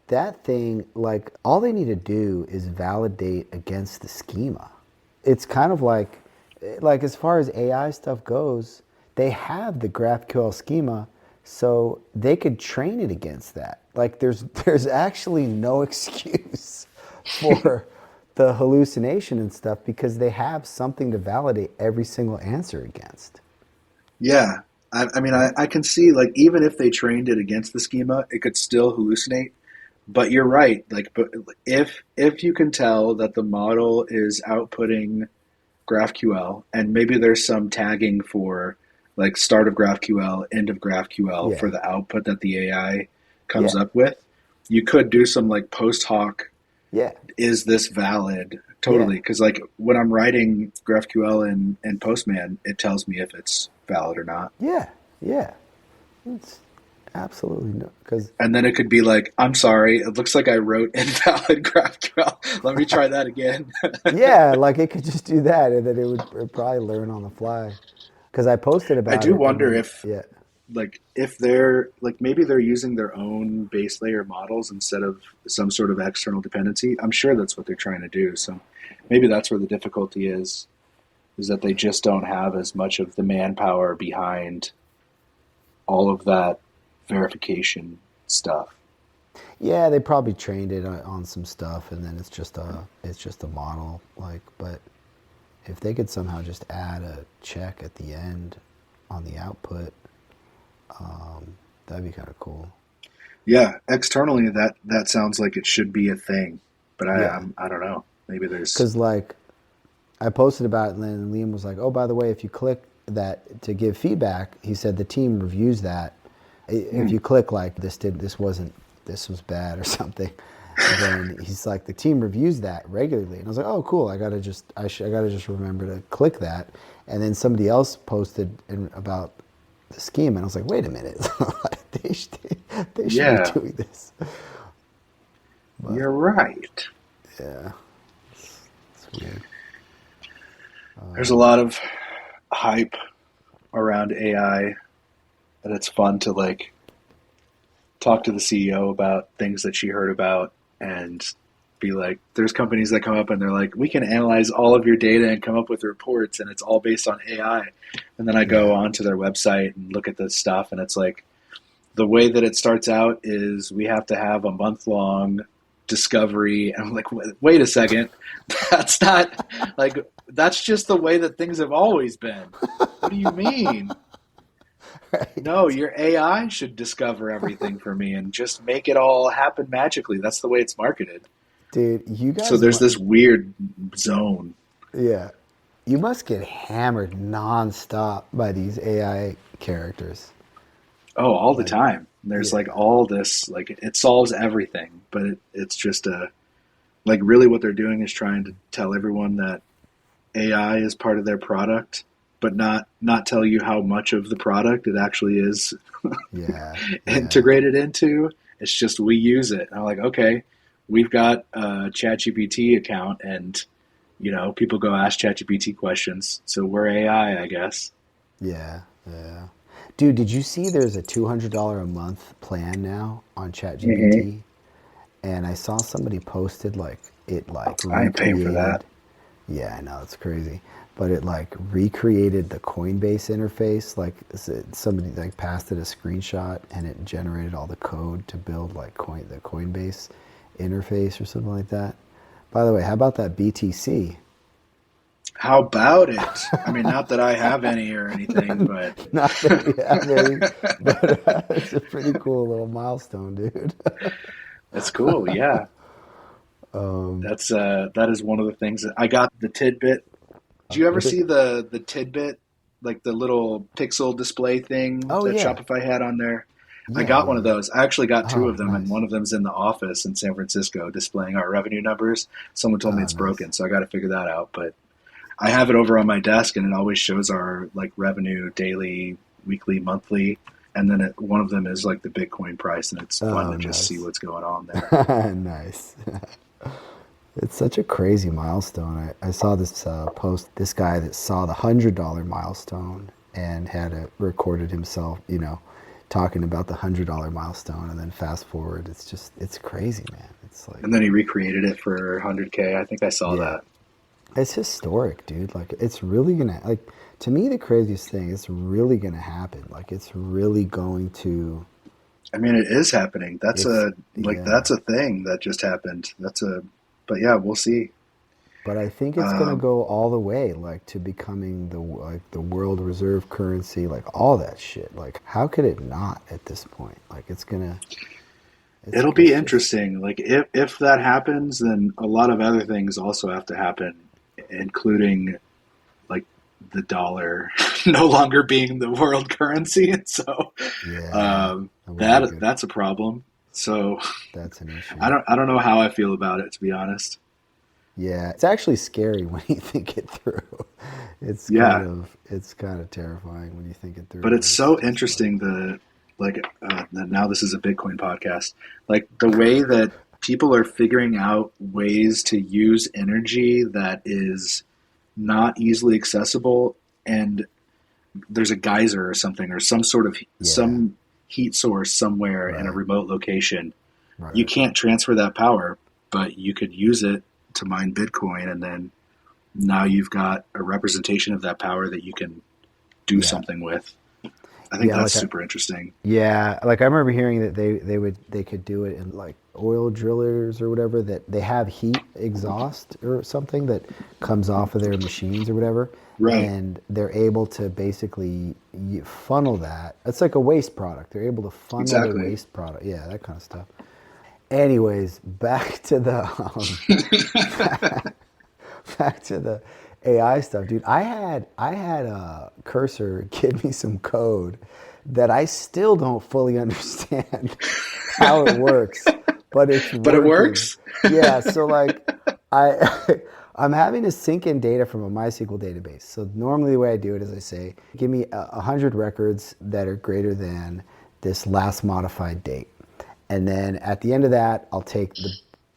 that thing, like all they need to do is validate against the schema. It's kind of like as far as AI stuff goes, they have the GraphQL schema, so they could train it against that. Like there's actually no excuse for the hallucination and stuff because they have something to validate every single answer against. Yeah, I mean, I can see like even if they trained it against the schema, it could still hallucinate. But you're right. Like, but if you can tell that the model is outputting GraphQL, and maybe there's some tagging for like start of GraphQL, end of GraphQL for Yeah. the output that the AI comes Yeah. up with. You could do some like post hoc, Yeah. is this valid? Yeah. Totally. Because like when I'm writing GraphQL in Postman, it tells me if it's valid or not. Yeah. Yeah. It's absolutely no because And then it could be like, I'm sorry, it looks like I wrote invalid GraphQL. Let me try that again. yeah, like it could just do that, and then it would probably learn on the fly. Because I posted I about do it, and wonder then if yeah. like if they're like maybe they're using their own base layer models instead of some sort of external dependency. I'm sure that's what they're trying to do. So maybe that's where the difficulty is that they just don't have as much of the manpower behind all of that verification stuff. Yeah, they probably trained it on some stuff, and then it's just a model. Like, but if they could somehow just add a check at the end on the output, that'd be kind of cool. Yeah, externally that sounds like it should be a thing, but Yeah, I don't know. Maybe there's because like I posted about it, and then Liam was like, "Oh, by the way, if you click that to give feedback," he said the team reviews that. If you click like this was bad or something, then he's like the team reviews that regularly, and I was like, "Oh, cool! I gotta just remember to click that." And then somebody else posted about the scheme, and I was like, "Wait a minute, they should be yeah, doing this." But you're right. yeah, it's weird. There's a lot of hype around AI, and it's fun to like talk to the CEO about things that she heard about and be like, there's companies that come up and they're like, we can analyze all of your data and come up with reports and it's all based on AI. And then I go Yeah, onto their website and look at this stuff and it's like the way that it starts out is we have to have a month long discovery. And I'm like, wait a second. That's not like, that's just the way that things have always been. What do you mean? No, right. your AI should discover everything for me and just make it all happen magically. That's the way it's marketed. Dude, So there's this weird zone. yeah, you must get hammered nonstop by these AI characters. Oh, all the Like, time. There's like yeah, all this, like it solves everything, but it's just like really what they're doing is trying to tell everyone that AI is part of their product, but not tell you how much of the product it actually is yeah, yeah, integrated into. It's just we use it. And I'm like, okay, we've got a ChatGPT account, and people go ask ChatGPT questions, so we're AI, I guess. yeah, yeah. Dude, did you see there's a $200 a month plan now on Hmm. ChatGPT? And I saw somebody posted like it like I ain't paying for that. recreated. Yeah, I know it's crazy, but it like recreated the Coinbase interface. Like somebody like passed it a screenshot, and it generated all the code to build like the Coinbase interface or something like that. By the way, how about that BTC? How about it? I mean, not that I have any or anything, but Not that you have any, but it's a pretty cool little milestone, dude. that's cool. Yeah, that is one of the things that I got the tidbit. Did you ever see the tidbit, like the little pixel display thing Oh that yeah, Shopify had on there? I yeah, got one yeah, of yeah. those. I actually got two Oh, of them, and nice. one of them's in the office in San Francisco displaying our revenue numbers. Someone told me Oh, it's nice. broken, so I got to figure that out. But I have it over on my desk, and it always shows our like revenue daily, weekly, monthly, and then one of them is like the Bitcoin price, and it's fun Oh, to just see nice. what's going on there. Nice. It's such a crazy milestone. I saw this post, this guy that saw the $100 milestone and had it recorded himself, talking about the $100 milestone. And then fast forward, it's crazy, man. It's like, And then he recreated it for 100K. I think I saw yeah, that. it's historic, dude. Like, it's really gonna, like, to me, the craziest thing, it's really gonna happen. Like, it's really going to, I mean, it is happening. yeah. That's a thing that just happened. But yeah, we'll see. But I think it's gonna Um, go all the way, like to becoming the world reserve currency, like all that shit. Like, how could it not at this point? Like, it'll be it's just, interesting. Like if that happens, then a lot of other things also have to happen, including like the dollar no longer being the world currency. And so yeah, that would be good. that's a problem. So That's an issue. I don't know how I feel about it, to be honest. Yeah, it's actually scary when you think it through. Yeah, It's kind of terrifying when you think it through, but it's but it's so just like, interesting now this is a Bitcoin podcast, like the way that people are figuring out ways to use energy that is not easily accessible and there's a geyser or something, or Yeah. some heat source somewhere in a Right. remote location. Right. You Right. can't transfer that power, but you could use it to mine Bitcoin, and then now you've got a representation of that power that you can do Yeah. something with. I think Yeah. that's super interesting. Yeah, like I remember hearing that they could do it in like oil drillers or whatever, that they have heat exhaust or something that comes off of their machines or whatever, Right. and they're able to basically funnel that. It's like a waste product. They're able to funnel their Exactly. waste product. Yeah, that kind of stuff. Anyways, back to the back to the AI stuff, dude. I had a Cursor give me some code that I still don't fully understand how it works, but it's But it working. works. Yeah, so like I I'm having to sync in data from a MySQL database. So normally the way I do it is I say, give me 100 records that are greater than this last modified date. And then at the end of that, I'll take the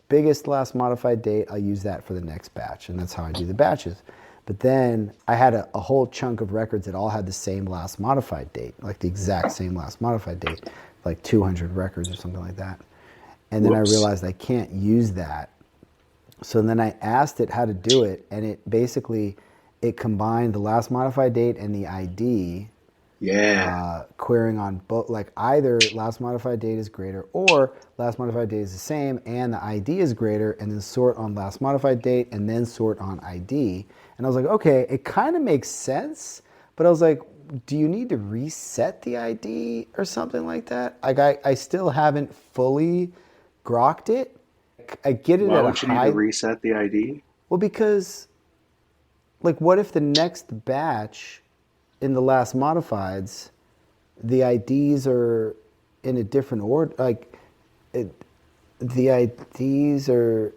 biggest last modified date, I'll use that for the next batch. And that's how I do the batches. But then I had a whole chunk of records that all had the same last modified date, like the exact same last modified date, like 200 records or something like that. And then I Whoops. realized I can't use that. So then I asked it how to do it, and it basically it combined the last modified date and the ID, Yeah. querying on both, like either last modified date is greater or last modified date is the same and the ID is greater, and then sort on last modified date and then sort on ID. And I was like, okay, it kind of makes sense, but I was like, do you need to reset the ID or something like that? Like I still haven't fully grokked it. I get it Why at a would you need to high, reset the ID? well, because like what if the next batch in the last modifieds, the IDs are in a different order. Like it, the IDs are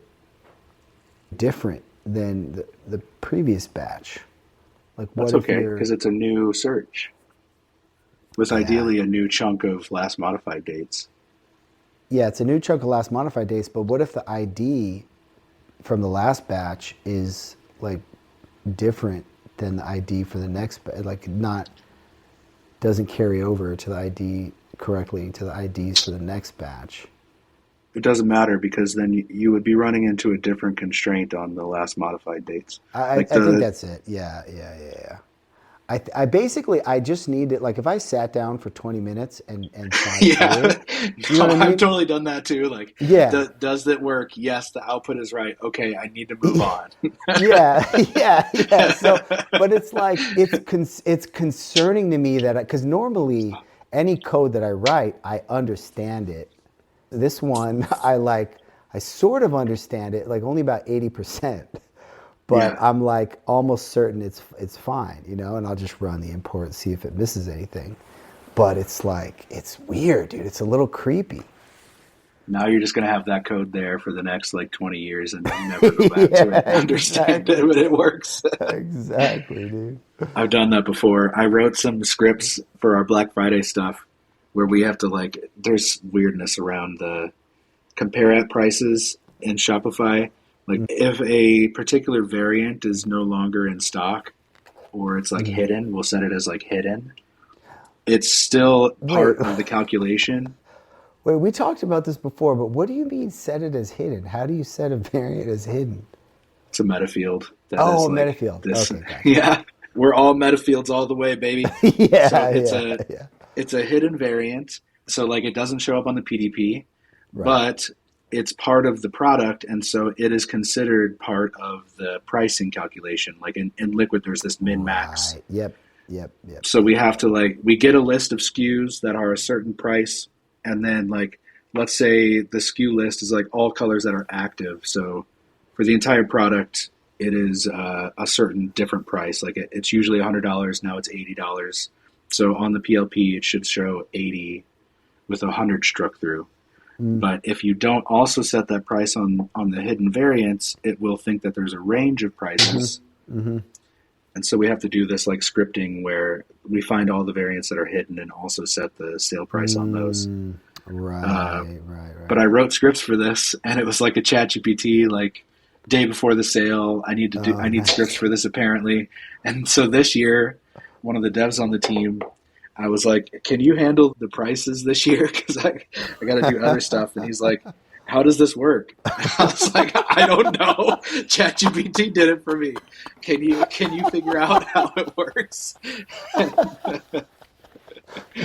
different than the previous batch. Like That's what if okay, you're, because it's a new search with yeah, ideally a new chunk of last modified dates. yeah, it's a new chunk of last modified dates, but what if the ID from the last batch is like different than the ID for the next, like not, doesn't carry over to the ID correctly to the IDs for the next batch. It doesn't matter because then you would be running into a different constraint on the last modified dates. Like I think the that's it. Yeah, yeah, yeah, yeah. I basically I just need it. Like if I sat down for 20 minutes and thought through yeah, it, you know no, what I I've mean? totally done that too. Like, Yeah, does that work? Yes, the output is right. Okay, I need to move on. yeah, yeah, yeah. So, but it's like it's concerning to me that because normally any code that I write, I understand it. This one, I sort of understand it, like only about 80%. But Yeah. I'm like almost certain it's fine, you know, and I'll just run the import and see if it misses anything. But it's like it's weird, dude. It's a little creepy. Now you're just gonna have that code there for the next like 20 years and never go back to it Yeah, and understand it, exactly. but it works. Exactly, dude. I've done that before. I wrote some scripts for our Black Friday stuff where we have to like there's weirdness around the compare at prices in Shopify. Like if a particular variant is no longer in stock or it's like Mhm. hidden, we'll set it as like hidden. It's still Wait, part of the calculation. wait, we talked about this before, but what do you mean set it as hidden? How do you set a variant as hidden? It's a meta field that is Oh, like metafield. this. Okay, gotcha. Yeah, we're all meta fields all the way, baby. So Yeah, yeah, yeah. it's a hidden variant. So like it doesn't show up on the PDP, Right. but it's part of the product, and so it is considered part of the pricing calculation. Like in Liquid, there's this min max. Right. Yep. Yep. Yep. So we have to like we get a list of SKUs that are a certain price, and then like let's say the SKU list is like all colors that are active. So for the entire product, it is a certain different price. Like it's usually $100 now; it's $80. So on the PLP, it should show 80 with 100 struck through. Mm, But if you don't also set that price on the hidden variants, it will think that there's a range of mm-hmm. prices. Mm-hmm. And so we have to do this like scripting where we find all the variants that are hidden and also set the sale price on those. Mm, Uh, right. Right. but Right. I wrote scripts for this, and it was like a chat GPT, like day before the sale. I Oh, need scripts nice. for this apparently. And so this year, one of the devs on the team. I was like, "Can you handle the prices this year? Because I got to do other stuff." And he's like, "How does this work?" I was like, "I don't know. ChatGPT did it for me. Can you figure out how it works?"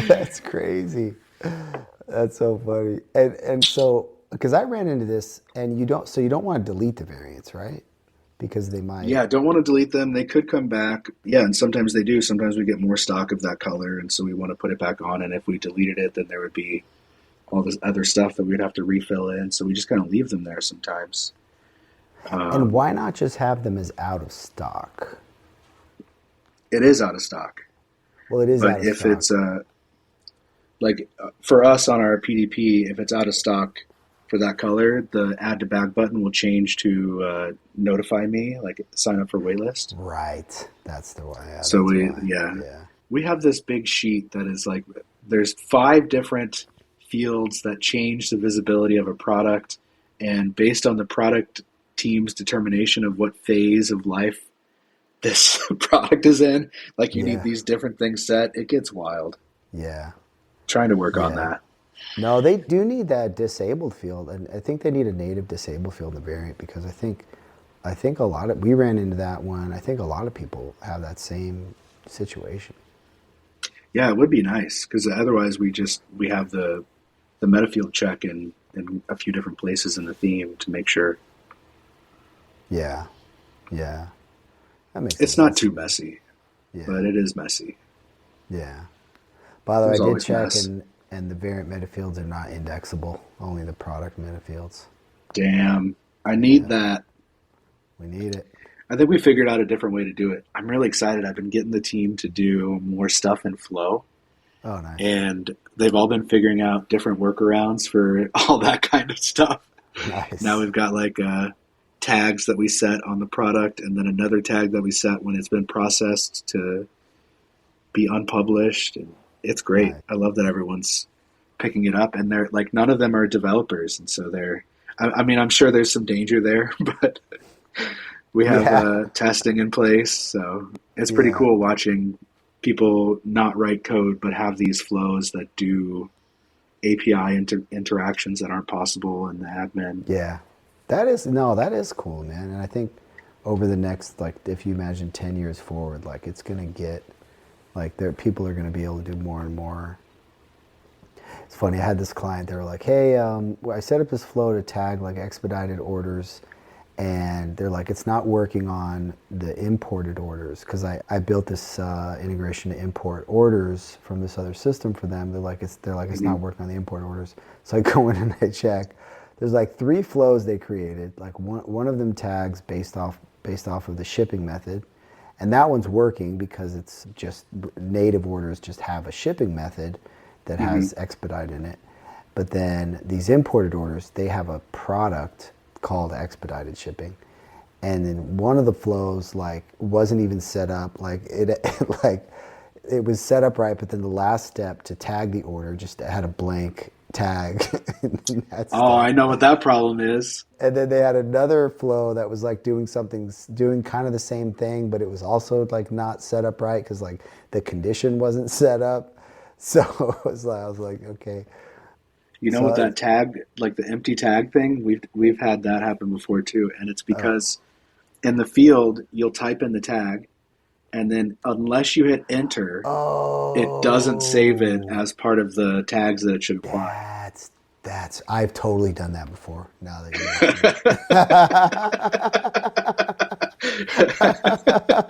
That's crazy. That's so funny. And so because I ran into this, and you don't want to delete the variants, right? Because they might. Yeah, don't want to delete them. They could come back. Yeah, and sometimes they do. Sometimes we get more stock of that color, and so we want to put it back on. And if we deleted it, then there would be all this other stuff that we'd have to refill in. So we just kind of leave them there sometimes. And Um, why not just have them as out of stock? it is out of stock, Well, it is but out of if stock. it's like for us on our PDP, if it's out of stock for that color, the add to bag button will change to notify me, like sign up for waitlist. Right. That's the why. Yeah, So that's why. yeah, Yeah. we have this big sheet that is like there's 5 different fields that change the visibility of a product, and based on the product team's determination of what phase of life this product is in, like you need Yeah. these different things set. It gets wild. Yeah. Trying to work on Yeah. that. No, they do need that disabled field, and I think they need a native disabled field in the variant because I think a lot of we ran into that one. I think a lot of people have that same situation. Yeah, it would be nice because otherwise we have the meta field check in a few different places in the theme to make sure Yeah. Yeah. That makes it's sense. not too messy, Yeah. but it is messy. Yeah. By the way, I There's did always check, mess. and the variant meta fields are not indexable. Only the product meta fields. Damn, I need Yeah. that. We need it. I think we figured out a different way to do it. I'm really excited. I've been getting the team to do more stuff in Flow, Oh, nice. and they've all been figuring out different workarounds for all that kind of stuff. Now Nice. we've got like tags that we set on the product, and then another tag that we set when it's been processed to be unpublished. And it's great. Nice. I love that everyone's picking it up, and they're like none of them are developers, and so they're. I mean, I'm sure there's some danger there, but we have Yeah. testing in place, so it's pretty Yeah. cool watching people not write code but have these flows that do API interactions that aren't possible in the admin. Yeah. That is cool, man. And I think over the next, like, if you imagine 10 years forward, like, it's going to get, like, people are going to be able to do more and more. It's funny, I had this client, they were like, hey, I set up this flow to tag, like, expedited orders, and they're like, it's not working on the imported orders, because I built this integration to import orders from this other system for them. It's Mm-hmm. not working on the import orders. So I go in and I check. There's like 3 flows they created. Like one of them tags based off of the shipping method, and that one's working because it's just native orders just have a shipping method that Mm-hmm. has expedite in it. But then these imported orders, they have a product called expedited shipping, and then one of the flows like wasn't even set up, like it like it was set up right, but then the last step to tag the order just had a blank tag in that Oh, step. I know what that problem is. And then they had another flow that was like doing kind of the same thing, but it was also like not set up right because like the condition wasn't set up. So I was like, okay. You know So what that tag, like the empty tag thing, we've had that happen before too, and it's because in the field you'll type in the tag, and then unless you hit enter, it doesn't save it oh, as part of the tags that it should apply. that's I've totally done that before. Now that you mention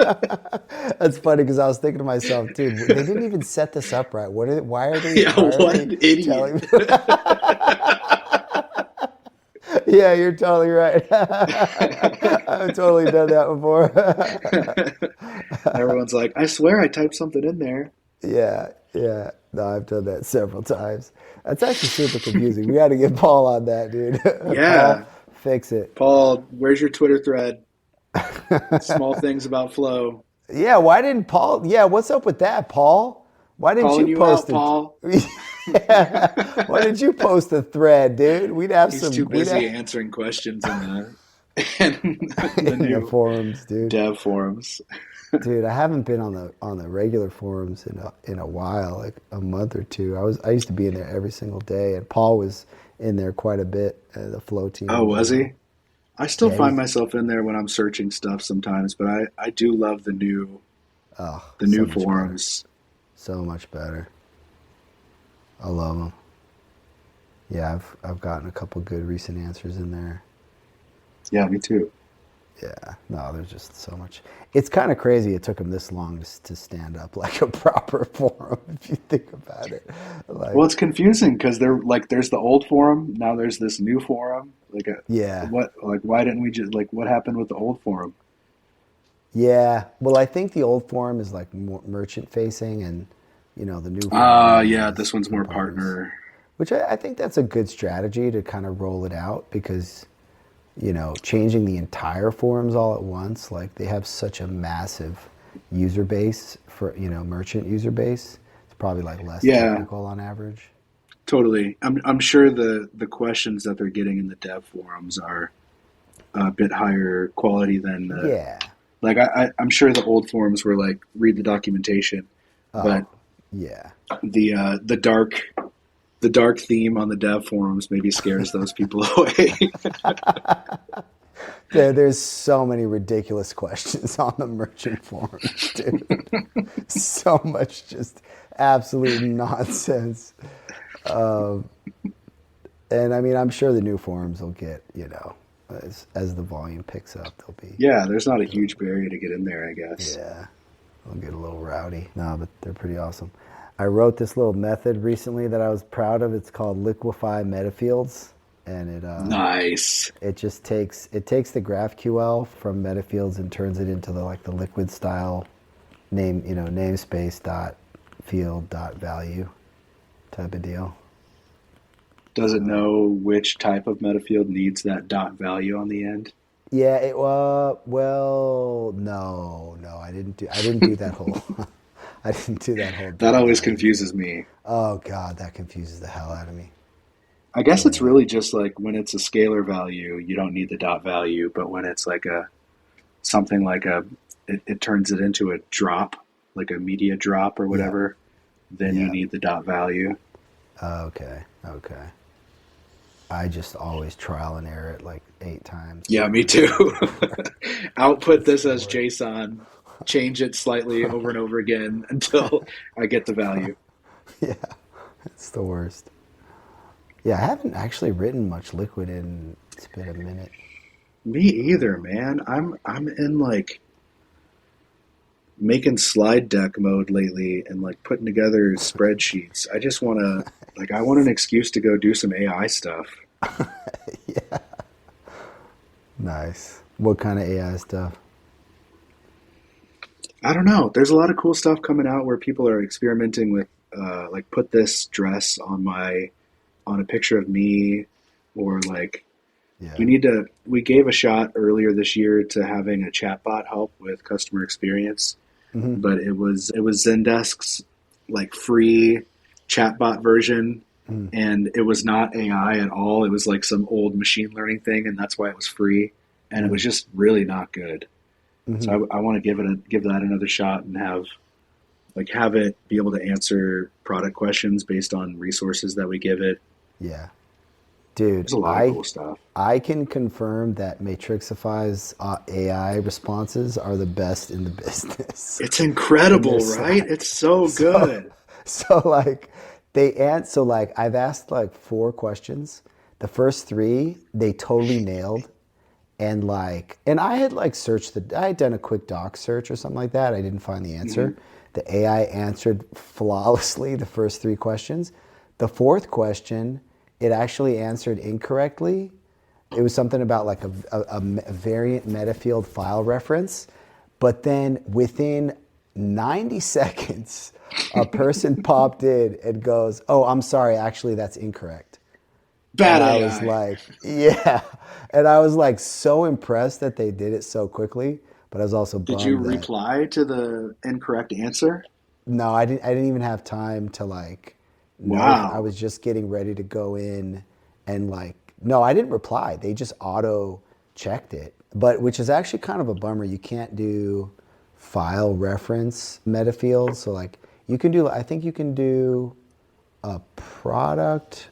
it. That's funny because I was thinking to myself, dude, they didn't even set this up right. Yeah, Why are what they an idiot. telling me? Yeah, you're totally right. I've totally done that before. Everyone's like, I swear I typed something in there. Yeah, yeah. No, I've done that several times. That's actually super confusing. We got to get Paul on that, dude. Paul, Yeah. fix it. Paul, where's your Twitter thread? Small things about flow. Yeah, why didn't Paul? Yeah, what's up with that, Paul? Why didn't Calling you you out, post it? Paul. Yeah. Why didn't you post a thread, dude? He's too We'd have busy answering questions in the in the in the new forums, dude. dev forums. Dude, I haven't been on the regular forums in a while, like a month or two. I used to be in there every single day, and Paul was in there quite a bit. The flow Oh, teams, was he? I still yeah, find he's myself in there when I'm searching stuff sometimes, but I do love oh the so new much better, forums. so much better. I love them. Yeah, I've gotten a couple good recent answers in there. Yeah, me too. Yeah, no, there's just so much. It's kind of crazy it took them this long to stand up like a proper forum, if you think about it. Well, Like, it's confusing because they're like, there's the old forum, now there's this new forum. yeah, What, like, why didn't we just like, what happened with the old forum? yeah. Well, I think the old forum is like more merchant facing, and the new forum Yeah, is this one's the more partners, partner. which I think that's a good strategy to kind of roll it out because changing the entire forums all at once, like they have such a massive user base for, merchant user base. It's probably like less Yeah, technical on average. totally. I'm sure the questions that they're getting in the dev forums are a bit higher quality than the Yeah. like. I'm sure the old forums were like read the documentation, but Oh, yeah. the dark theme on the dev forums maybe scares those people away. There's so many ridiculous questions on the merchant forums, dude. So much just absolute nonsense. And I mean, I'm sure the new forums will get, as the volume picks up, they'll be, Yeah, there's not a it'll, huge barrier to get in there, I guess. yeah, they'll get a little rowdy. No, but they're pretty awesome. I wrote this little method recently that I was proud of. It's called liquefy metafields, and Nice. it takes the GraphQL from metafields and turns it into the liquid style namespace dot field dot value type of deal. Does it So know which type of metafield needs that dot value on the end? yeah, well, no, I didn't do that whole I didn't do that whole That dot always value thing. confuses me. Oh God, that confuses the hell out of me. I guess it's Yeah, really just like when it's a scalar value, you don't need the dot value, but when it's like a something like it turns it into a drop, like a media drop or yeah, whatever, then you yeah. need the dot value. Okay, okay. I just always trial and error it like 8 times Yeah, me before I too. get it to work. Output It's this the as worst. JSON, change it slightly over and over again until I get the value. Yeah, it's the worst. Yeah, I haven't actually written much liquid in it's been a minute. Me either, man. I'm in like making slide deck mode lately and like putting together spreadsheets. I just want to like I want an excuse to go do some AI stuff. Yeah. Nice. What kind of AI stuff? I don't know. There's a lot of cool stuff coming out where people are experimenting with like put this dress on a picture of me or like Yeah. we gave a shot earlier this year to having a chatbot help with customer experience, Hmm. but it was Zendesk's like free chatbot version, Mm. and it was not AI at all. It was like some old machine learning thing, and that's why it was free, and it Hmm. was just really not good. Hmm. So I want to give that another shot and have it be able to answer product questions based on resources that we give it. Yeah. Dude, There's a lot of cool stuff. I can confirm that Matrixify's AI responses are the best in the business. It's In their incredible, right? Slack. It's so So, good. so like so like I've asked like 4 questions. The first three they totally nailed, and I had like I had done a quick doc search or something like that. I didn't find the Hmm. answer. The AI answered flawlessly the first 3 questions. The fourth question, it actually answered incorrectly. It was something about like a variant metafield file reference. But then within 90 seconds, a person popped in and goes, "Oh, I'm sorry, actually, that's incorrect." And Bad I was AI. like, yeah. And I was like so impressed that they did it so quickly, but I was also Did you bummed that reply to the incorrect answer? no, I didn't even have time to like note. I Wow. was just getting ready to go in and like no, I didn't reply. They just auto checked it. But which is actually kind of a bummer. You can't do file reference meta fields. So like you can do, I think you can do a product,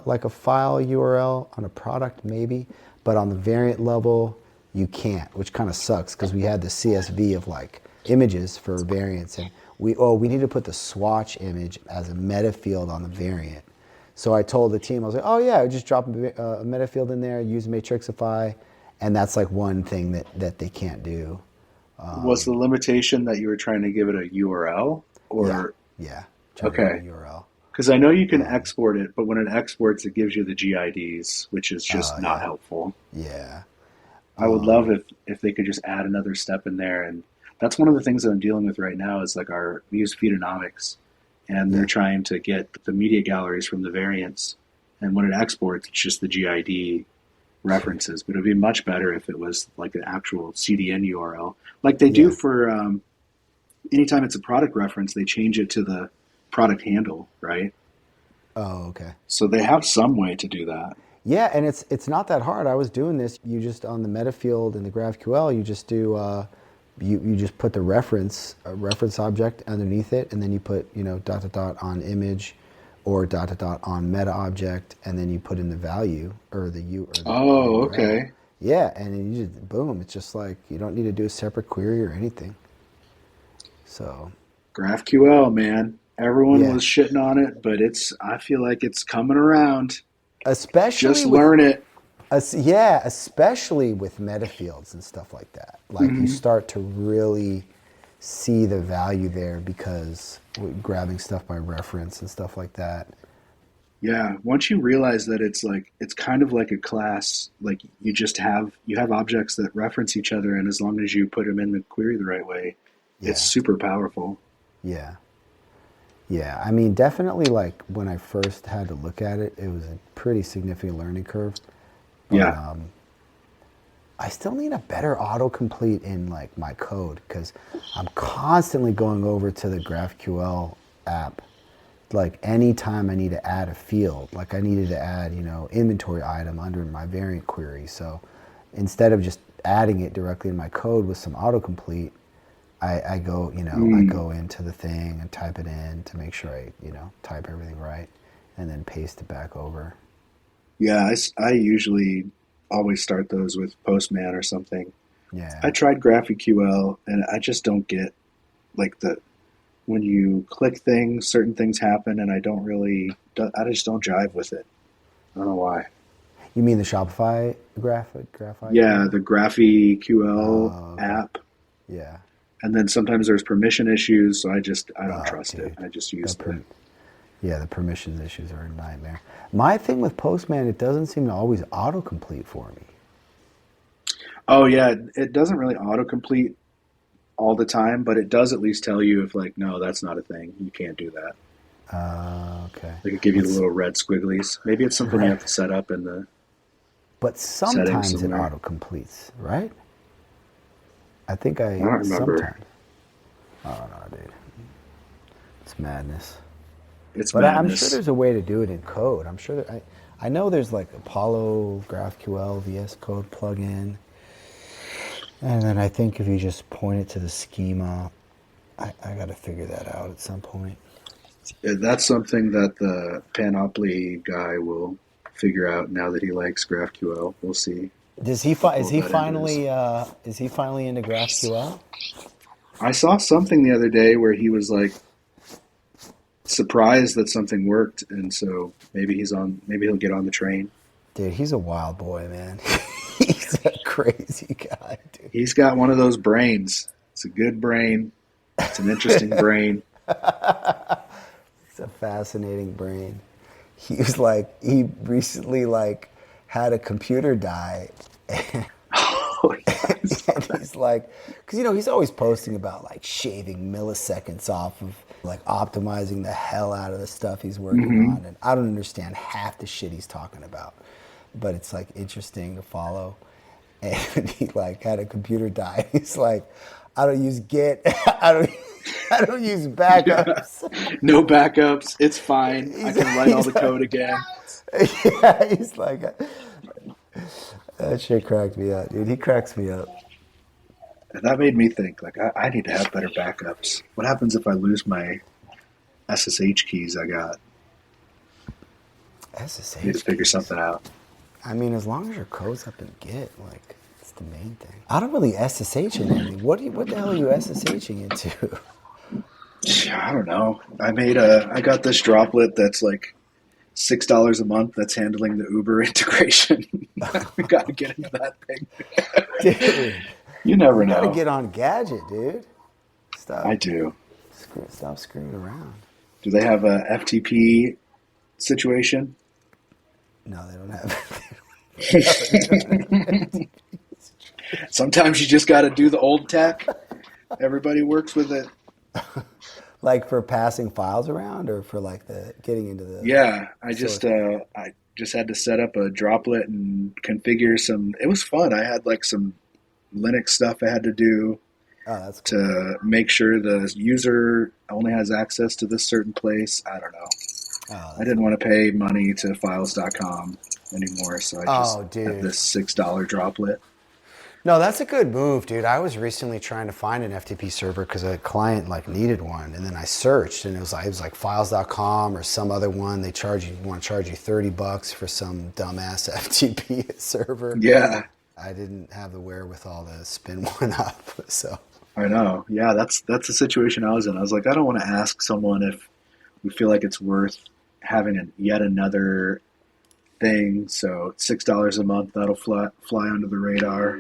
like a file URL on a product maybe, but on the variant level you can't, which kind of sucks because we had the CSV of like images for variants, and we need to put the swatch image as a meta field on the variant. So I told the team, I was like, oh yeah, just drop a meta field in there, use Matrixify, and that's like one thing that they can't do. Was the limitation that you were trying to give it a URL Yeah, or yeah, try to give it okay? a URL. Because I know you can export it, but when it exports, it gives you the GIDs, which is just not Yeah, helpful. yeah, I would love if they could just add another step in there, and that's one of the things that I'm dealing with right now. Is like we use Feedonomics, and they're yeah, trying to get the media galleries from the variants, and when it exports, it's just the GID references. But it'd be much better if it was like an actual CDN URL, like they do yeah. for anytime it's a product reference, they change it to the product handle, right? Oh, okay. So they have some way to do that. Yeah, and it's not that hard. I was doing this. You just on the meta field in the GraphQL, you just do you just put the reference object underneath it, and then you put dot dot dot on image, or dot dot dot on meta object, and then you put in the value or the U or the Oh, URL. okay. Yeah, and then you just boom. It's just like you don't need to do a separate query or anything. So GraphQL, man. Everyone yeah, was shitting on it, but I feel like it's coming around. especially Just with learn it. Yeah, especially with meta fields and stuff like that. Like you Hmm. start to really see the value there because grabbing stuff by reference and stuff like that. Yeah, once you realize that it's kind of like a class, like you have objects that reference each other, and as long as you put them in the query the right way, it's Yeah, super powerful. yeah, yeah. I mean, definitely like when I first had to look at it, it was a pretty significant learning curve. But Yeah. I still need a better autocomplete in like my code because I'm constantly going over to the GraphQL app. Like anytime I need to add a field, like I needed to add, inventory item under my variant query. So instead of just adding it directly in my code with some autocomplete, I Mm. go into the thing and type it in to make sure I, type everything right, and then paste it back over. Yeah, I usually always start those with Postman or something. I Yeah. tried GraphQL, and I just don't get like the when you click things, certain things happen, and I just don't jive with it. I don't know why. You mean the Shopify Graph Yeah, IQ? the GraphQL Oh, okay. app, Yeah. and then sometimes there's permission issues, so I don't Oh, trust it. dude. I just The use the. yeah, the permissions issues are a nightmare. My thing with Postman, it doesn't seem to always autocomplete for me. Oh yeah, it doesn't really autocomplete all the time, but it does at least tell you if like no, that's not a thing. You can't do that. Okay. Like it give you the But little red squigglies. Maybe it's something you right. have to set up in the But settings sometimes it somewhere. autocompletes, right? I think I don't remember. sometimes. I don't know, dude. It's madness. It's But I'm sure madness. there's a way to do it in code. I'm sure that I know there's like Apollo GraphQL VS Code plugin. And then I think if you just point it to the schema, I got to figure that out at some point. That's something that the Panoply guy will figure out now that he likes GraphQL. We'll see Does he how is cool he that is. finally into GraphQL? I saw something the other day where he was like surprised that something worked, and so maybe he'll get on the train. Dude, he's a wild boy, man. He's a crazy guy, dude. He's got one of those brains. It's a good brain. It's an interesting brain. It's a fascinating brain. He recently like had a computer die. Oh yeah, I saw And that. he's like, because he's always posting about like shaving milliseconds off of like optimizing the hell out of the stuff he's working Hmm. on, and I don't understand half the shit he's talking about, but it's like interesting to follow. And he like had a computer die. He's like, I don't use Git. I don't. I don't use Yeah. backups. No backups. It's fine. I He's, can write all he's the code again. yeah. He's like, that shit cracked me up, dude. He cracks me up. And that made me think, like, I need to have better backups. What happens if I lose my SSH keys I got? I need to SSH figure keys. something out. I mean, as long as your code's up in Git, like, it's the main thing. I don't really SSH in anything. What the hell are you SSHing into? I don't know. I got this droplet that's like $6 a month that's handling the Uber integration. We got to get into that thing. Dude, You never you got to know. get on Gadget, dude. I Stop, do. stop screwing around. Do they have a FTP situation? No, they don't have. They don't have Sometimes you just got to do the old tech. Everybody works with it. like for passing files around, or for like the getting into the Yeah, source. I just had to set up a droplet and configure some. It was fun. I had like some Linux stuff I had to do Oh, that's cool. to make sure the user only has access to this certain place. I don't know. Oh, I that's didn't cool. want to pay money to files.com anymore, so I just Oh, have dude. this $6 droplet. No, that's a good move, dude. I was recently trying to find an FTP server because a client like needed one, and then I searched, and it was like files.com or some other one. They want to charge you $30 for some dumbass FTP server. Yeah, I didn't have the wherewithal to spin one up, so. I know. Yeah, that's the situation I was in. I was like, I don't want to ask someone if we feel like it's worth having yet another thing. So $6 a month, that'll fly under the radar.